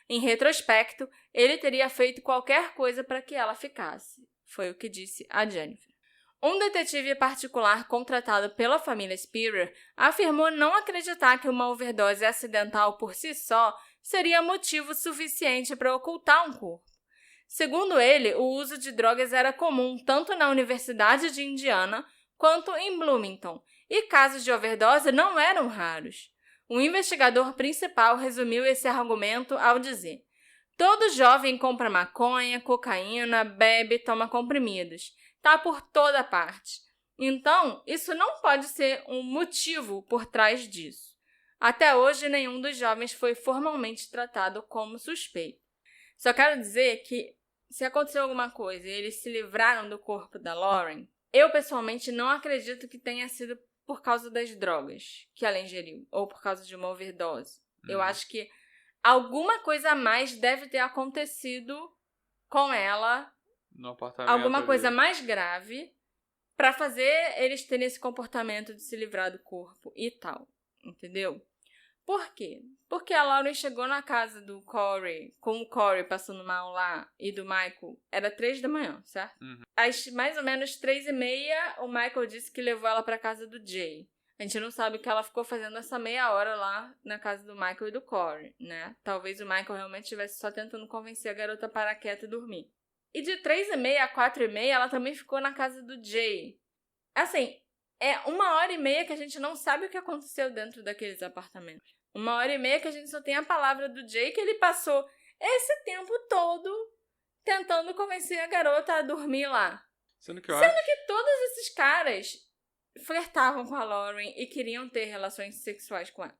Em retrospecto, ele teria feito qualquer coisa para que ela ficasse, foi o que disse a Jennifer. Um detetive particular contratado pela família Spierer afirmou não acreditar que uma overdose acidental por si só seria motivo suficiente para ocultar um corpo. Segundo ele, o uso de drogas era comum tanto na Universidade de Indiana quanto em Bloomington, e casos de overdose não eram raros. O investigador principal resumiu esse argumento ao dizer: todo jovem compra maconha, cocaína, bebe, toma comprimidos. Tá por toda parte. Então, isso não pode ser um motivo por trás disso. Até hoje, nenhum dos jovens foi formalmente tratado como suspeito. Só quero dizer que, se aconteceu alguma coisa e eles se livraram do corpo da Lauren, eu pessoalmente não acredito que tenha sido por causa das drogas que ela ingeriu, ou por causa de uma overdose. Eu acho que alguma coisa a mais deve ter acontecido com ela, no apartamento, alguma coisa mais grave, pra fazer eles terem esse comportamento de se livrar do corpo e tal, entendeu? Por quê? Porque a Lauren chegou na casa do Corey, com o Corey passando mal lá, e do Michael, era 3 da manhã, certo? Às mais ou menos 3h30, o Michael disse que levou ela pra casa do Jay. A gente não sabe o que ela ficou fazendo essa meia hora lá na casa do Michael e do Corey, né? Talvez o Michael realmente estivesse só tentando convencer a garota a parar quieta e dormir. E de 3h30 a 4h30, ela também ficou na casa do Jay. Assim, é 1h30 que a gente não sabe o que aconteceu dentro daqueles apartamentos. 1h30 que a gente só tem a palavra do Jay, que ele passou esse tempo todo tentando convencer a garota a dormir lá. Sendo que todos esses caras flertavam com a Lauren e queriam ter relações sexuais com ela.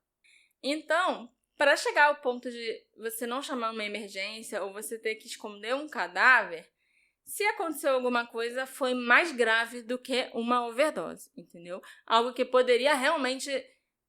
Então, para chegar ao ponto de você não chamar uma emergência ou você ter que esconder um cadáver, se aconteceu alguma coisa, foi mais grave do que uma overdose, entendeu? Algo que poderia realmente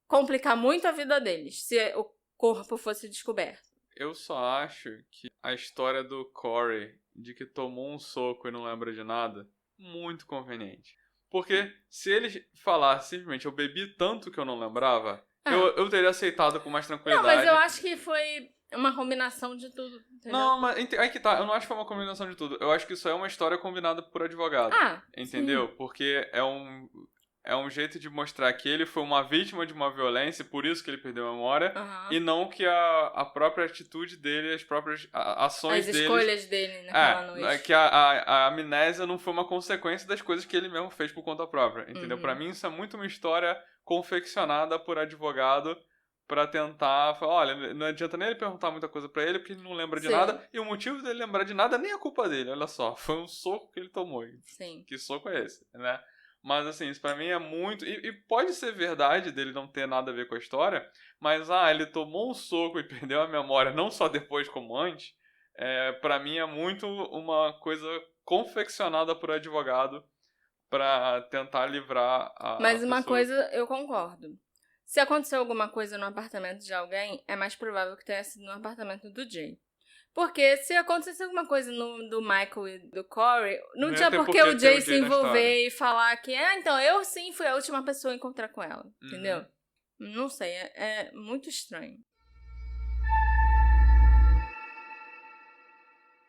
complicar muito a vida deles, se o corpo fosse descoberto. Eu só acho que a história do Corey, de que tomou um soco e não lembra de nada, muito conveniente. Porque se eles falassem simplesmente, eu bebi tanto que eu não lembrava, eu teria aceitado com mais tranquilidade. Não, mas eu acho que foi uma combinação de tudo, entendeu? Não, mas aí que tá, eu não acho que foi uma combinação de tudo. Eu acho que isso é uma história combinada por advogado. Entendeu? Sim. Porque é um jeito de mostrar que ele foi uma vítima de uma violência, por isso que ele perdeu a memória, e não que a própria atitude dele, as próprias ações dele... As escolhas dele naquela noite. Que a amnésia não foi uma consequência das coisas que ele mesmo fez por conta própria, entendeu? Pra mim isso é muito uma história confeccionada por advogado pra tentar falar, olha, não adianta nem ele perguntar muita coisa pra ele, porque ele não lembra de nada, e o motivo dele lembrar de nada nem é culpa dele, olha só, foi um soco que ele tomou. Sim. Que soco é esse, né? Mas, assim, isso pra mim é muito... E pode ser verdade dele não ter nada a ver com a história, mas, ele tomou um soco e perdeu a memória, não só depois como antes, pra mim é muito uma coisa confeccionada por advogado pra tentar livrar a Mas uma pessoa. coisa eu concordo. Se aconteceu alguma coisa no apartamento de alguém, é mais provável que tenha sido no apartamento do Jay. Porque se acontecesse alguma coisa do Michael e do Corey, não tinha por que o Jay se envolver e falar que, então, eu sim fui a última pessoa a encontrar com ela, entendeu? Não sei, é muito estranho.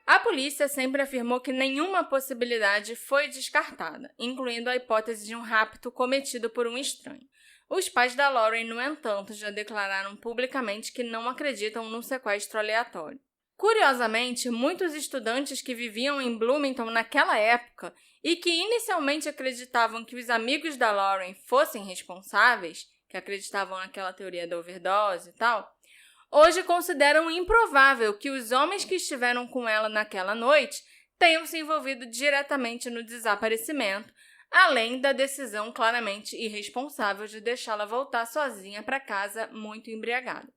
A polícia sempre afirmou que nenhuma possibilidade foi descartada, incluindo a hipótese de um rapto cometido por um estranho. Os pais da Lauren, no entanto, já declararam publicamente que não acreditam num sequestro aleatório. Curiosamente, muitos estudantes que viviam em Bloomington naquela época e que inicialmente acreditavam que os amigos da Lauren fossem responsáveis, que acreditavam naquela teoria da overdose e tal, hoje consideram improvável que os homens que estiveram com ela naquela noite tenham se envolvido diretamente no desaparecimento, além da decisão claramente irresponsável de deixá-la voltar sozinha para casa muito embriagada.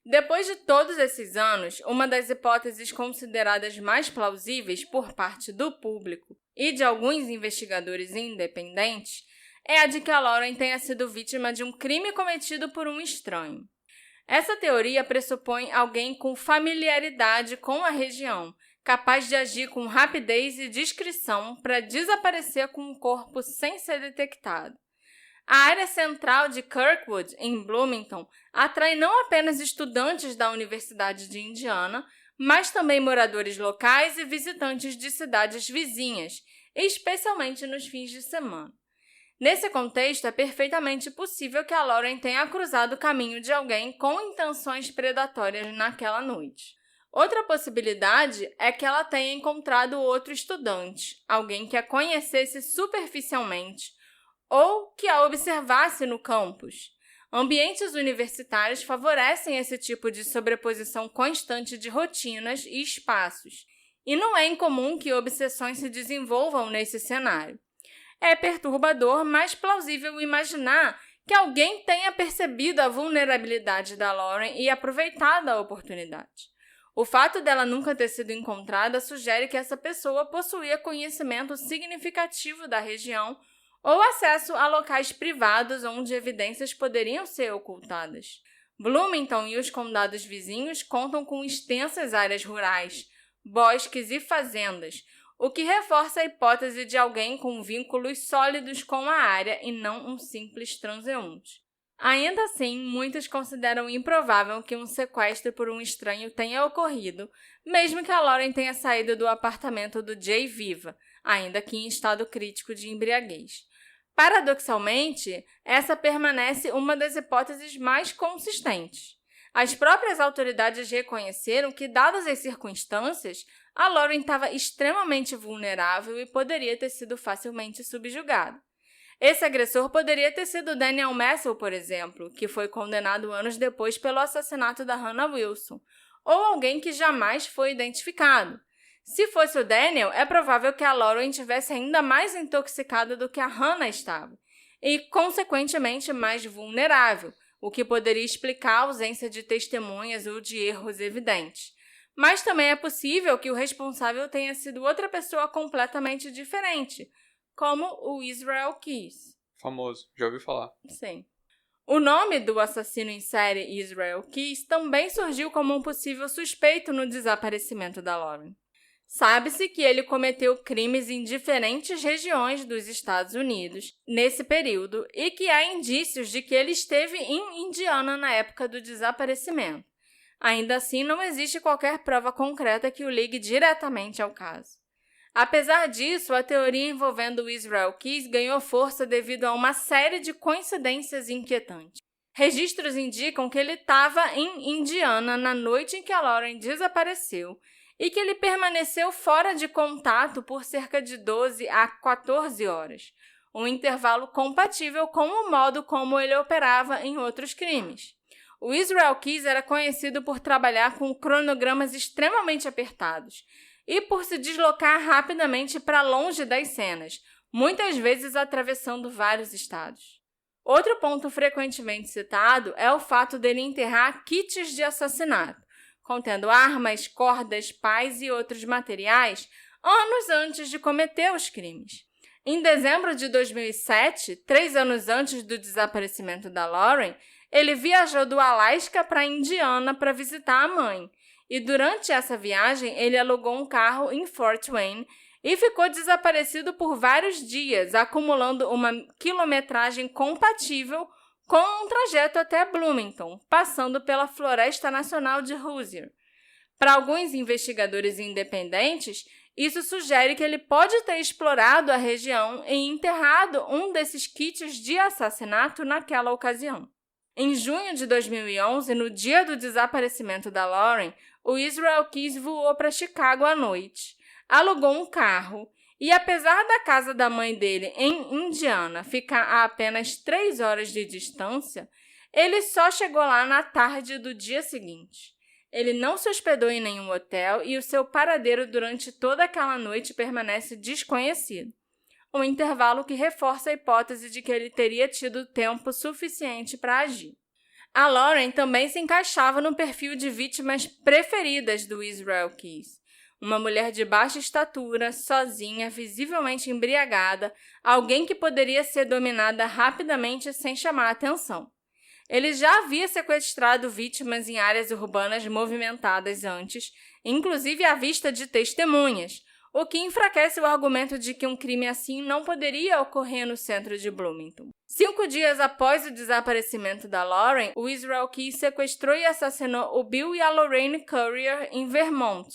Depois de todos esses anos, uma das hipóteses consideradas mais plausíveis por parte do público e de alguns investigadores independentes é a de que a Lauren tenha sido vítima de um crime cometido por um estranho. Essa teoria pressupõe alguém com familiaridade com a região, capaz de agir com rapidez e discrição para desaparecer com um corpo sem ser detectado. A área central de Kirkwood, em Bloomington, atrai não apenas estudantes da Universidade de Indiana, mas também moradores locais e visitantes de cidades vizinhas, especialmente nos fins de semana. Nesse contexto, é perfeitamente possível que a Lauren tenha cruzado o caminho de alguém com intenções predatórias naquela noite. Outra possibilidade é que ela tenha encontrado outro estudante, alguém que a conhecesse superficialmente, ou que a observasse no campus. Ambientes universitários favorecem esse tipo de sobreposição constante de rotinas e espaços, e não é incomum que obsessões se desenvolvam nesse cenário. É perturbador, mas plausível imaginar que alguém tenha percebido a vulnerabilidade da Lauren e aproveitado a oportunidade. O fato dela nunca ter sido encontrada sugere que essa pessoa possuía conhecimento significativo da região ou acesso a locais privados onde evidências poderiam ser ocultadas. Bloomington e os condados vizinhos contam com extensas áreas rurais, bosques e fazendas, o que reforça a hipótese de alguém com vínculos sólidos com a área e não um simples transeunte. Ainda assim, muitos consideram improvável que um sequestro por um estranho tenha ocorrido, mesmo que a Lauren tenha saído do apartamento do Jay viva, ainda que em estado crítico de embriaguez. Paradoxalmente, essa permanece uma das hipóteses mais consistentes. As próprias autoridades reconheceram que, dadas as circunstâncias, a Lauren estava extremamente vulnerável e poderia ter sido facilmente subjugada. Esse agressor poderia ter sido Daniel Massel, por exemplo, que foi condenado anos depois pelo assassinato da Hannah Wilson, ou alguém que jamais foi identificado. Se fosse o Daniel, é provável que a Lauren estivesse ainda mais intoxicada do que a Hannah estava, e, consequentemente, mais vulnerável, o que poderia explicar a ausência de testemunhas ou de erros evidentes. Mas também é possível que o responsável tenha sido outra pessoa completamente diferente, como o Israel Keys. Famoso, já ouvi falar. Sim. O nome do assassino em série Israel Keys também surgiu como um possível suspeito no desaparecimento da Lauren. Sabe-se que ele cometeu crimes em diferentes regiões dos Estados Unidos nesse período e que há indícios de que ele esteve em Indiana na época do desaparecimento. Ainda assim, não existe qualquer prova concreta que o ligue diretamente ao caso. Apesar disso, a teoria envolvendo o Israel Keys ganhou força devido a uma série de coincidências inquietantes. Registros indicam que ele estava em Indiana na noite em que a Lauren desapareceu e que ele permaneceu fora de contato por cerca de 12 a 14 horas, um intervalo compatível com o modo como ele operava em outros crimes. O Israel Keys era conhecido por trabalhar com cronogramas extremamente apertados e por se deslocar rapidamente para longe das cenas, muitas vezes atravessando vários estados. Outro ponto frequentemente citado é o fato dele enterrar kits de assassinato, contendo armas, cordas, pás e outros materiais, anos antes de cometer os crimes. Em dezembro de 2007, 3 anos antes do desaparecimento da Lauren, ele viajou do Alasca para Indiana para visitar a mãe, e durante essa viagem ele alugou um carro em Fort Wayne e ficou desaparecido por vários dias, acumulando uma quilometragem compatível com um trajeto até Bloomington, passando pela Floresta Nacional de Hoosier. Para alguns investigadores independentes, isso sugere que ele pode ter explorado a região e enterrado um desses kits de assassinato naquela ocasião. Em junho de 2011, no dia do desaparecimento da Lauren, o Israel Keyes voou para Chicago à noite, alugou um carro e, apesar da casa da mãe dele em Indiana ficar a apenas 3 horas de distância, ele só chegou lá na tarde do dia seguinte. Ele não se hospedou em nenhum hotel e o seu paradeiro durante toda aquela noite permanece desconhecido. Um intervalo que reforça a hipótese de que ele teria tido tempo suficiente para agir. A Lauren também se encaixava no perfil de vítimas preferidas do Israel Keyes. Uma mulher de baixa estatura, sozinha, visivelmente embriagada, alguém que poderia ser dominada rapidamente sem chamar atenção. Ele já havia sequestrado vítimas em áreas urbanas movimentadas antes, inclusive à vista de testemunhas, o que enfraquece o argumento de que um crime assim não poderia ocorrer no centro de Bloomington. 5 dias após o desaparecimento da Lauren, o Israel Keyes sequestrou e assassinou o Bill e a Lorraine Currier em Vermont.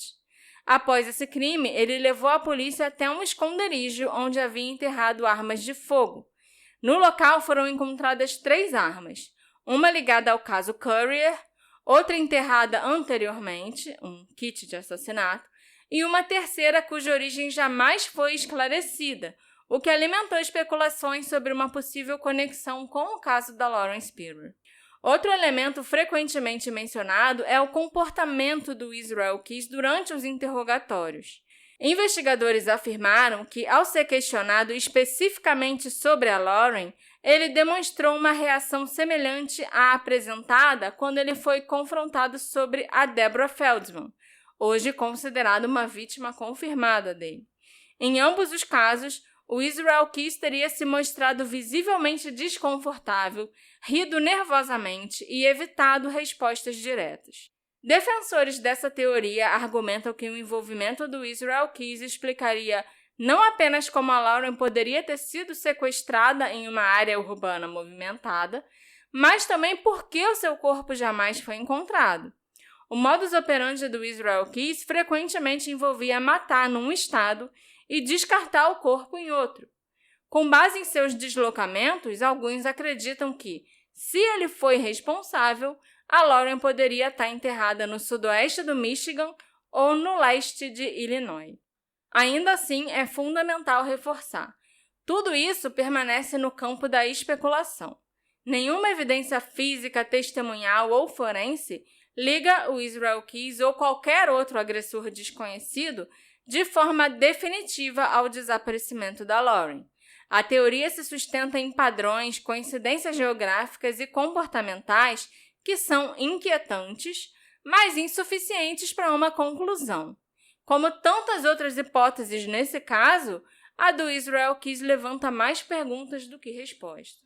Após esse crime, ele levou a polícia até um esconderijo onde havia enterrado armas de fogo. No local foram encontradas 3 armas. Uma ligada ao caso Currier, outra enterrada anteriormente, um kit de assassinato, e uma terceira cuja origem jamais foi esclarecida, o que alimentou especulações sobre uma possível conexão com o caso da Lauren Spierer. Outro elemento frequentemente mencionado é o comportamento do Israel Keyes durante os interrogatórios. Investigadores afirmaram que, ao ser questionado especificamente sobre a Lauren, ele demonstrou uma reação semelhante à apresentada quando ele foi confrontado sobre a Deborah Feldman, hoje considerada uma vítima confirmada dele. Em ambos os casos, o Israel Keyes teria se mostrado visivelmente desconfortável, rido nervosamente e evitado respostas diretas. Defensores dessa teoria argumentam que o envolvimento do Israel Keyes explicaria não apenas como a Lauren poderia ter sido sequestrada em uma área urbana movimentada, mas também por que o seu corpo jamais foi encontrado. O modus operandi do Israel Keyes frequentemente envolvia matar num estado e descartar o corpo em outro. Com base em seus deslocamentos, alguns acreditam que, se ele foi responsável, a Lauren poderia estar enterrada no sudoeste do Michigan ou no leste de Illinois. Ainda assim, é fundamental reforçar. Tudo isso permanece no campo da especulação. Nenhuma evidência física, testemunhal ou forense liga o Israel Keyes ou qualquer outro agressor desconhecido de forma definitiva ao desaparecimento da Lauren. A teoria se sustenta em padrões, coincidências geográficas e comportamentais que são inquietantes, mas insuficientes para uma conclusão. Como tantas outras hipóteses nesse caso, a do Israel Keyes levanta mais perguntas do que respostas.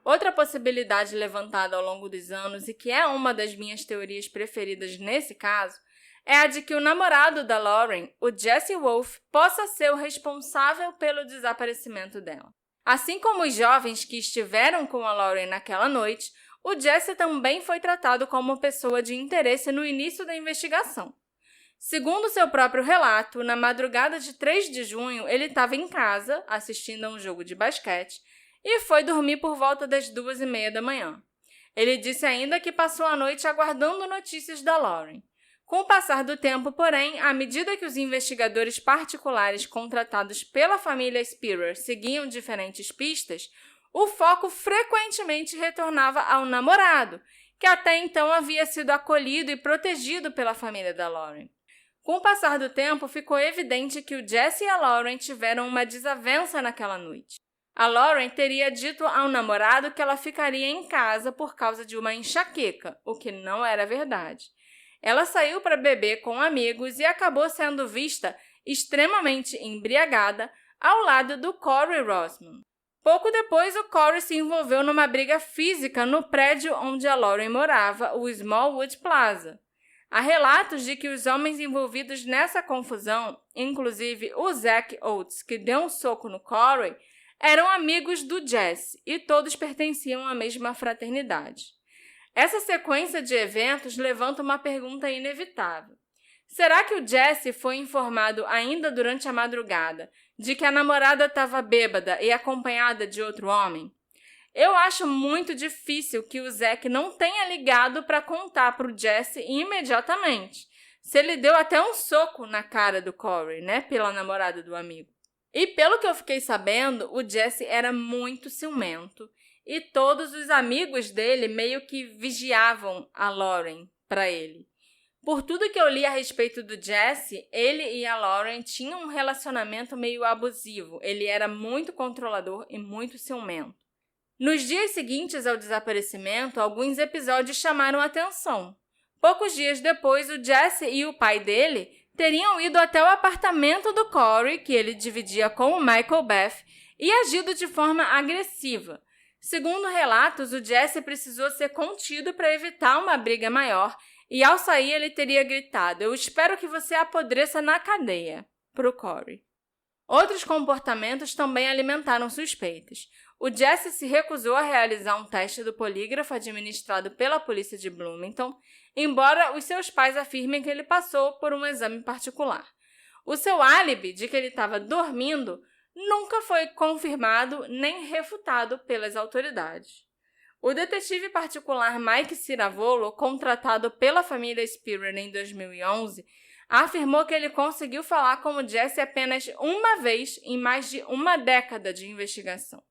Outra possibilidade levantada ao longo dos anos e que é uma das minhas teorias preferidas nesse caso é a de que o namorado da Lauren, o Jesse Wolfe, possa ser o responsável pelo desaparecimento dela. Assim como os jovens que estiveram com a Lauren naquela noite, o Jesse também foi tratado como pessoa de interesse no início da investigação. Segundo seu próprio relato, na madrugada de 3 de junho, ele estava em casa, assistindo a um jogo de basquete, e foi dormir por volta das 2h30 da manhã. Ele disse ainda que passou a noite aguardando notícias da Lauren. Com o passar do tempo, porém, à medida que os investigadores particulares contratados pela família Spierer seguiam diferentes pistas, o foco frequentemente retornava ao namorado, que até então havia sido acolhido e protegido pela família da Lauren. Com o passar do tempo, ficou evidente que o Jesse e a Lauren tiveram uma desavença naquela noite. A Lauren teria dito ao namorado que ela ficaria em casa por causa de uma enxaqueca, o que não era verdade. Ela saiu para beber com amigos e acabou sendo vista extremamente embriagada ao lado do Corey Rossman. Pouco depois, o Corey se envolveu numa briga física no prédio onde a Lauren morava, o Smallwood Plaza. Há relatos de que os homens envolvidos nessa confusão, inclusive o Zach Oates, que deu um soco no Corey, eram amigos do Jesse e todos pertenciam à mesma fraternidade. Essa sequência de eventos levanta uma pergunta inevitável. Será que o Jesse foi informado ainda durante a madrugada de que a namorada estava bêbada e acompanhada de outro homem? Eu acho muito difícil que o Zack não tenha ligado para contar para o Jesse imediatamente. Se ele deu até um soco na cara do Corey, né, pela namorada do amigo. E pelo que eu fiquei sabendo, o Jesse era muito ciumento e todos os amigos dele meio que vigiavam a Lauren para ele. Por tudo que eu li a respeito do Jesse, ele e a Lauren tinham um relacionamento meio abusivo. Ele era muito controlador e muito ciumento. Nos dias seguintes ao desaparecimento, alguns episódios chamaram a atenção. Poucos dias depois, o Jesse e o pai dele teriam ido até o apartamento do Corey, que ele dividia com o Michael Beth, e agido de forma agressiva. Segundo relatos, o Jesse precisou ser contido para evitar uma briga maior, e ao sair ele teria gritado: "Eu espero que você apodreça na cadeia", para o Corey. Outros comportamentos também alimentaram suspeitas. O Jesse se recusou a realizar um teste do polígrafo administrado pela polícia de Bloomington, embora os seus pais afirmem que ele passou por um exame particular. O seu álibi de que ele estava dormindo nunca foi confirmado nem refutado pelas autoridades. O detetive particular Mike Ciravolo, contratado pela família Spearer em 2011, afirmou que ele conseguiu falar com o Jesse apenas uma vez em mais de uma década de investigação.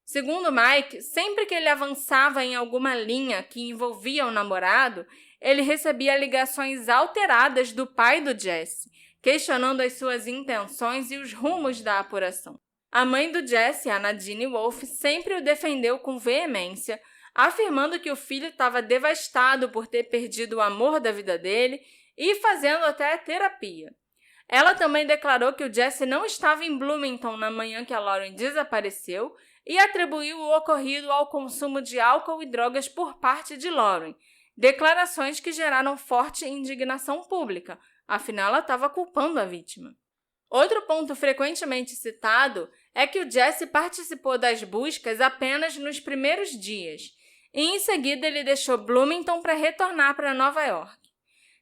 Segundo Mike, sempre que ele avançava em alguma linha que envolvia o namorado, ele recebia ligações alteradas do pai do Jesse, questionando as suas intenções e os rumos da apuração. A mãe do Jesse, a Nadine Wolfe, sempre o defendeu com veemência, afirmando que o filho estava devastado por ter perdido o amor da vida dele e fazendo até terapia. Ela também declarou que o Jesse não estava em Bloomington na manhã que a Lauren desapareceu e atribuiu o ocorrido ao consumo de álcool e drogas por parte de Lauren, declarações que geraram forte indignação pública, afinal ela estava culpando a vítima. Outro ponto frequentemente citado é que o Jesse participou das buscas apenas nos primeiros dias, e em seguida ele deixou Bloomington para retornar para Nova York.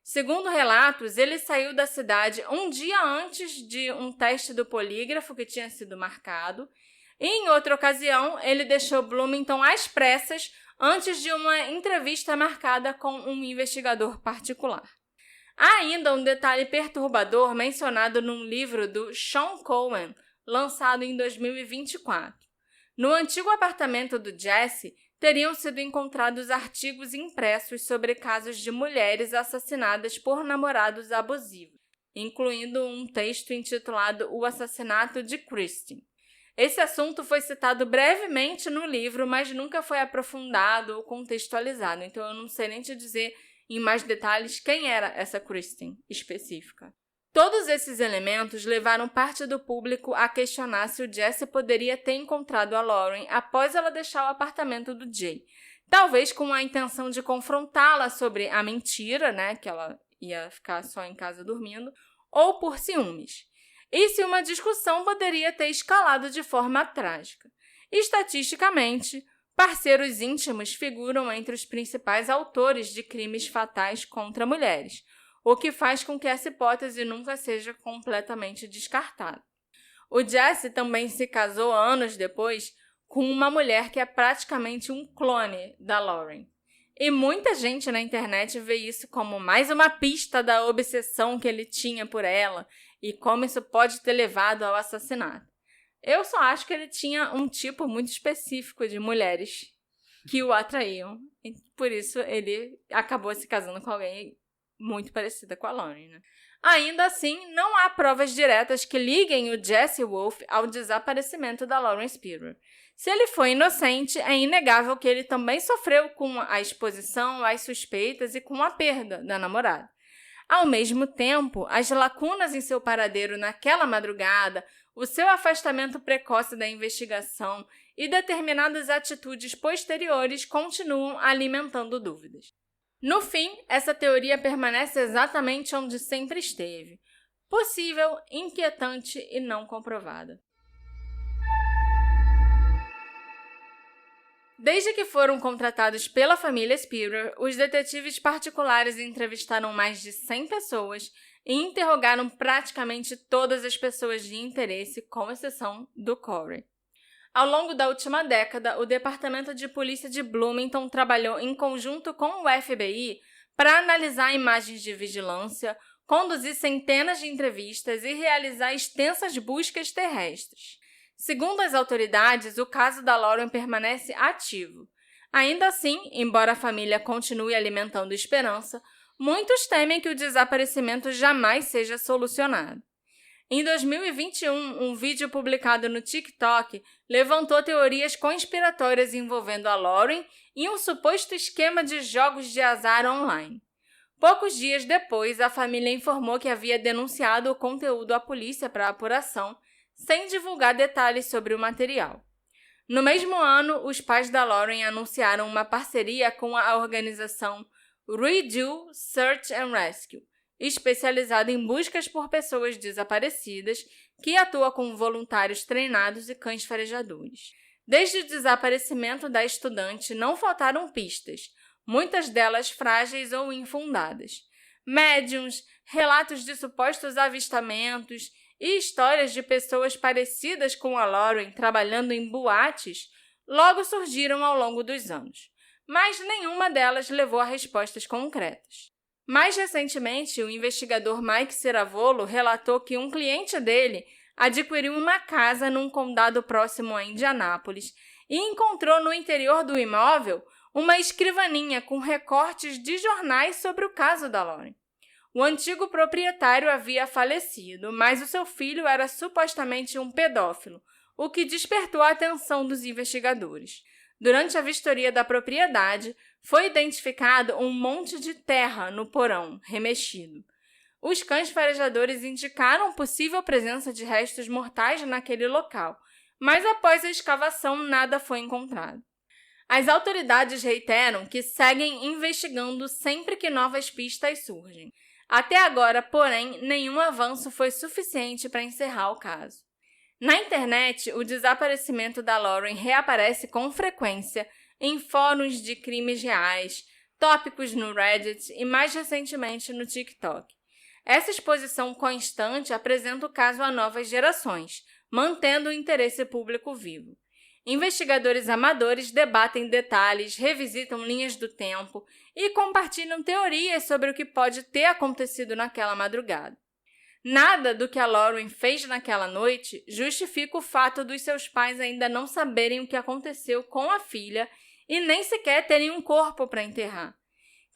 Segundo relatos, ele saiu da cidade um dia antes de um teste do polígrafo que tinha sido marcado, e em outra ocasião ele deixou Bloomington às pressas antes de uma entrevista marcada com um investigador particular. Há ainda um detalhe perturbador mencionado num livro do Sean Cohen, lançado em 2024. No antigo apartamento do Jesse, teriam sido encontrados artigos impressos sobre casos de mulheres assassinadas por namorados abusivos, incluindo um texto intitulado O Assassinato de Christine. Esse assunto foi citado brevemente no livro, mas nunca foi aprofundado ou contextualizado, então eu não sei nem te dizer em mais detalhes quem era essa Christine específica. Todos esses elementos levaram parte do público a questionar se o Jesse poderia ter encontrado a Lauren após ela deixar o apartamento do Jay, talvez com a intenção de confrontá-la sobre a mentira, né, que ela ia ficar só em casa dormindo, ou por ciúmes. E se uma discussão poderia ter escalado de forma trágica. Estatisticamente, parceiros íntimos figuram entre os principais autores de crimes fatais contra mulheres, o que faz com que essa hipótese nunca seja completamente descartada. O Jesse também se casou anos depois com uma mulher que é praticamente um clone da Lauren. E muita gente na internet vê isso como mais uma pista da obsessão que ele tinha por ela e como isso pode ter levado ao assassinato. Eu só acho que ele tinha um tipo muito específico de mulheres que o atraíam, e por isso ele acabou se casando com alguém muito parecida com a Lauren, né? Ainda assim, não há provas diretas que liguem o Jesse Wolfe ao desaparecimento da Lauren Spearer. Se ele foi inocente, é inegável que ele também sofreu com a exposição às suspeitas e com a perda da namorada. Ao mesmo tempo, as lacunas em seu paradeiro naquela madrugada, o seu afastamento precoce da investigação e determinadas atitudes posteriores continuam alimentando dúvidas. No fim, essa teoria permanece exatamente onde sempre esteve: possível, inquietante e não comprovada. Desde que foram contratados pela família Spierer, os detetives particulares entrevistaram mais de 100 pessoas e interrogaram praticamente todas as pessoas de interesse, com exceção do Corey. Ao longo da última década, o Departamento de Polícia de Bloomington trabalhou em conjunto com o FBI para analisar imagens de vigilância, conduzir centenas de entrevistas e realizar extensas buscas terrestres. Segundo as autoridades, o caso da Lauren permanece ativo. Ainda assim, embora a família continue alimentando esperança, muitos temem que o desaparecimento jamais seja solucionado. Em 2021, um vídeo publicado no TikTok levantou teorias conspiratórias envolvendo a Lauren e um suposto esquema de jogos de azar online. Poucos dias depois, a família informou que havia denunciado o conteúdo à polícia para apuração, sem divulgar detalhes sobre o material. No mesmo ano, os pais da Lauren anunciaram uma parceria com a organização Redo Search and Rescue, especializada em buscas por pessoas desaparecidas, que atua com voluntários treinados e cães farejadores. Desde o desaparecimento da estudante, não faltaram pistas, muitas delas frágeis ou infundadas. Médiuns, relatos de supostos avistamentos e histórias de pessoas parecidas com a Lauren trabalhando em boates logo surgiram ao longo dos anos, mas nenhuma delas levou a respostas concretas. Mais recentemente, o investigador Mike Ciravolo relatou que um cliente dele adquiriu uma casa num condado próximo a Indianápolis e encontrou no interior do imóvel uma escrivaninha com recortes de jornais sobre o caso da Lauren. O antigo proprietário havia falecido, mas o seu filho era supostamente um pedófilo, o que despertou a atenção dos investigadores. Durante a vistoria da propriedade, foi identificado um monte de terra no porão, remexido. Os cães farejadores indicaram possível presença de restos mortais naquele local, mas após a escavação nada foi encontrado. As autoridades reiteram que seguem investigando sempre que novas pistas surgem. Até agora, porém, nenhum avanço foi suficiente para encerrar o caso. Na internet, o desaparecimento da Lauren reaparece com frequência em fóruns de crimes reais, tópicos no Reddit e, mais recentemente, no TikTok. Essa exposição constante apresenta o caso a novas gerações, mantendo o interesse público vivo. Investigadores amadores debatem detalhes, revisitam linhas do tempo e compartilham teorias sobre o que pode ter acontecido naquela madrugada. Nada do que a Lauren fez naquela noite justifica o fato dos seus pais ainda não saberem o que aconteceu com a filha e nem sequer terem um corpo para enterrar.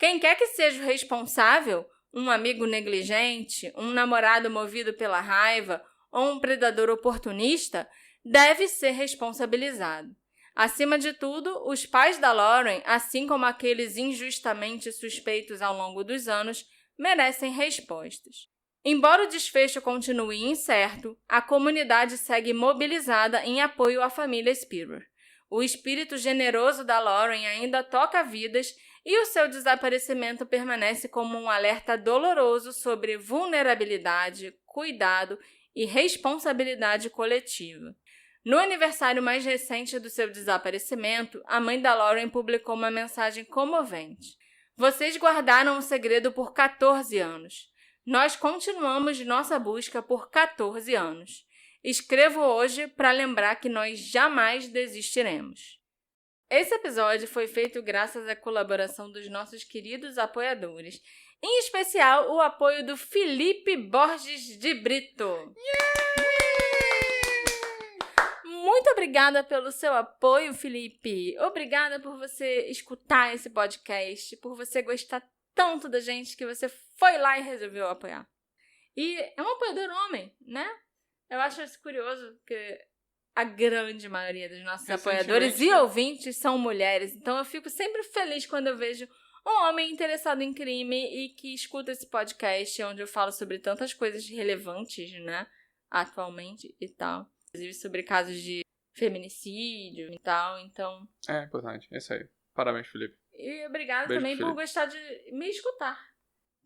Quem quer que seja o responsável, um amigo negligente, um namorado movido pela raiva ou um predador oportunista, deve ser responsabilizado. Acima de tudo, os pais da Lauren, assim como aqueles injustamente suspeitos ao longo dos anos, merecem respostas. Embora o desfecho continue incerto, a comunidade segue mobilizada em apoio à família Spierer. O espírito generoso da Lauren ainda toca vidas e o seu desaparecimento permanece como um alerta doloroso sobre vulnerabilidade, cuidado e responsabilidade coletiva. No aniversário mais recente do seu desaparecimento, a mãe da Lauren publicou uma mensagem comovente. Vocês guardaram o segredo por 14 anos. Nós continuamos nossa busca por 14 anos. Escrevo hoje para lembrar que nós jamais desistiremos. Esse episódio foi feito graças à colaboração dos nossos queridos apoiadores, em especial o apoio do Felipe Borges de Brito. Muito obrigada pelo seu apoio, Felipe. Obrigada por você escutar esse podcast, por você gostar tanto da gente que você foi lá e resolveu apoiar. E é um apoiador homem, né? Eu acho isso curioso, porque a grande maioria dos nossos apoiadores e ouvintes são mulheres. Então eu fico sempre feliz quando eu vejo um homem interessado em crime e que escuta esse podcast, onde eu falo sobre tantas coisas relevantes, né? Atualmente e tal. Inclusive sobre casos de feminicídio e tal, então... É importante, é isso aí. Parabéns, Felipe. E obrigada Beijo, também Felipe. por gostar de me escutar.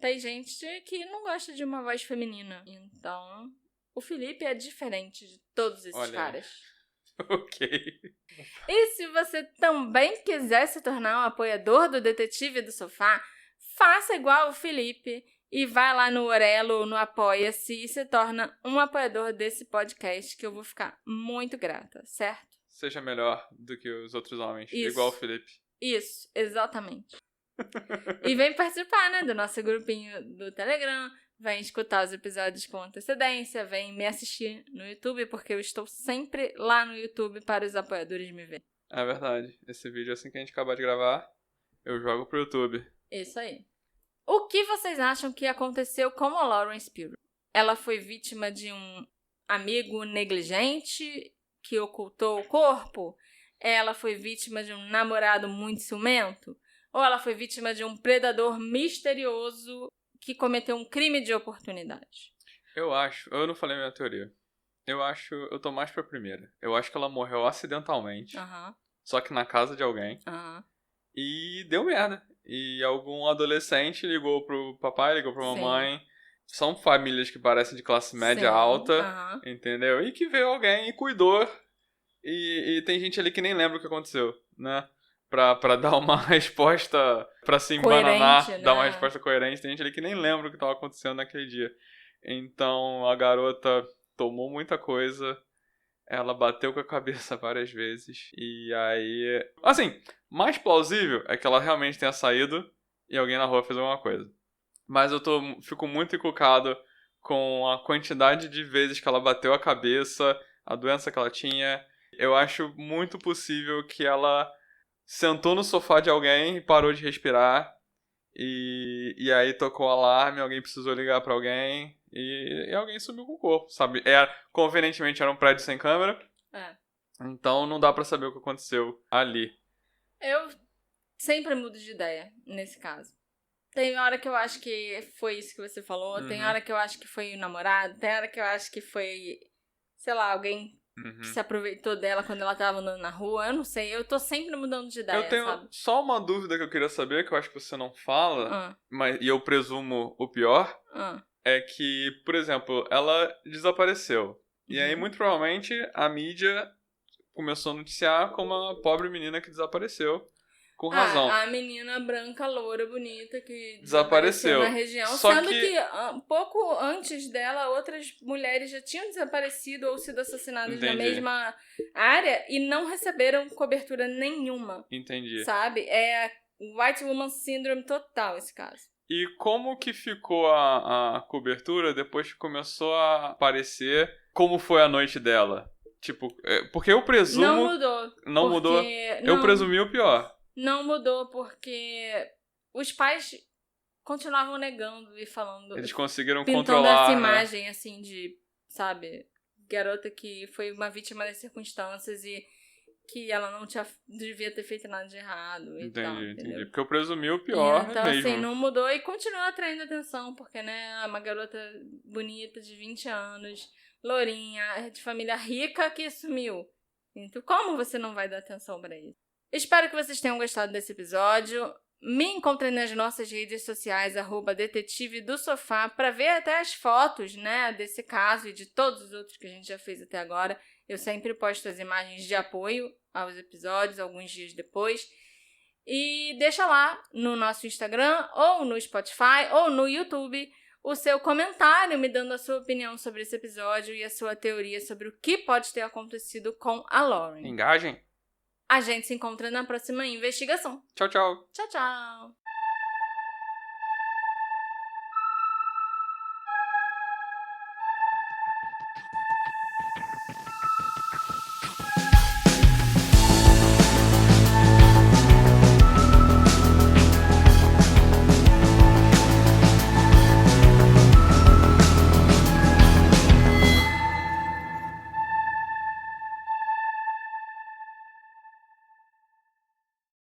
Tem gente que não gosta de uma voz feminina. Então, o Felipe é diferente de todos esses caras. Ok. E se você também quiser se tornar um apoiador do Detetive do Sofá, faça igual o Felipe e vai lá no Orelo, no Apoia-se e se torna um apoiador desse podcast, que eu vou ficar muito grata, certo? Seja melhor do que os outros homens, Isso. igual o Felipe. Isso, exatamente. E vem participar, né, do nosso grupinho do Telegram, vem escutar os episódios com antecedência, vem me assistir no YouTube, porque eu estou sempre lá no YouTube para os apoiadores me verem. É verdade. Esse vídeo, assim que a gente acabar de gravar, eu jogo pro YouTube. Isso aí. O que vocês acham que aconteceu com a Lauren Spierer? Ela foi vítima de um amigo negligente que ocultou o corpo? Ela foi vítima de um namorado muito ciumento? Ou ela foi vítima de um predador misterioso que cometeu um crime de oportunidade? Eu não falei minha teoria. Eu tô mais pra primeira. Eu acho que ela morreu acidentalmente, só que na casa de alguém, e deu merda. E algum adolescente ligou pro papai, ligou pra mamãe. São famílias que parecem de classe média alta, entendeu? E que veio alguém e cuidou. E tem gente ali que nem lembra o que aconteceu, né? Pra dar uma resposta, pra se embananar, né? dar uma resposta coerente. Tem gente ali que nem lembra o que tava acontecendo naquele dia. Então a garota tomou muita coisa, ela bateu com a cabeça várias vezes, e aí... Assim, mais plausível é que ela realmente tenha saído e alguém na rua fez alguma coisa. Mas eu fico muito encucado com a quantidade de vezes que ela bateu a cabeça, a doença que ela tinha. Eu acho muito possível que ela sentou no sofá de alguém e parou de respirar. E aí tocou o alarme, alguém precisou ligar pra alguém e alguém sumiu com o corpo, sabe? Convenientemente era um prédio sem câmera. Então não dá pra saber o que aconteceu ali. Eu sempre mudo de ideia nesse caso. Tem hora que eu acho que foi isso que você falou, tem hora que eu acho que foi o namorado, tem hora que eu acho que foi, sei lá, alguém que se aproveitou dela quando ela tava andando na rua. Eu não sei, eu tô sempre mudando de ideia, Eu tenho sabe? só uma dúvida que eu queria saber, que eu acho que você não fala, e eu presumo o pior, é que, por exemplo, ela desapareceu. E aí, muito provavelmente, a mídia começou a noticiar como uma pobre menina que desapareceu. Com razão. A menina branca, loura, bonita, que desapareceu na região. Só sendo que pouco antes dela, outras mulheres já tinham desaparecido ou sido assassinadas na mesma área e não receberam cobertura nenhuma. Entendi. Sabe? É White Woman Syndrome total esse caso. E como que ficou a cobertura depois que começou a aparecer como foi a noite dela? Tipo, porque eu presumo... Não mudou. Não mudou? Eu presumi o pior. Não mudou porque os pais continuavam negando e falando... Eles conseguiram pintando controlar, essa imagem, assim, de, sabe, garota que foi uma vítima das circunstâncias e que ela não devia ter feito nada de errado e tal. Entendi. Porque eu presumi o pior então, mesmo. Assim, não mudou e continua atraindo atenção, porque, né, é uma garota bonita de 20 anos, lourinha, de família rica que sumiu. Então, como você não vai dar atenção pra isso? Espero que vocês tenham gostado desse episódio. Me encontrem nas nossas redes sociais, @detetive do sofá, para ver até as fotos, né, desse caso e de todos os outros que a gente já fez até agora. Eu sempre posto as imagens de apoio aos episódios, alguns dias depois. E deixa lá no nosso Instagram, ou no Spotify, ou no YouTube, o seu comentário me dando a sua opinião sobre esse episódio e a sua teoria sobre o que pode ter acontecido com a Lauren. Engajem. A gente se encontra na próxima investigação. Tchau, tchau. Tchau, tchau.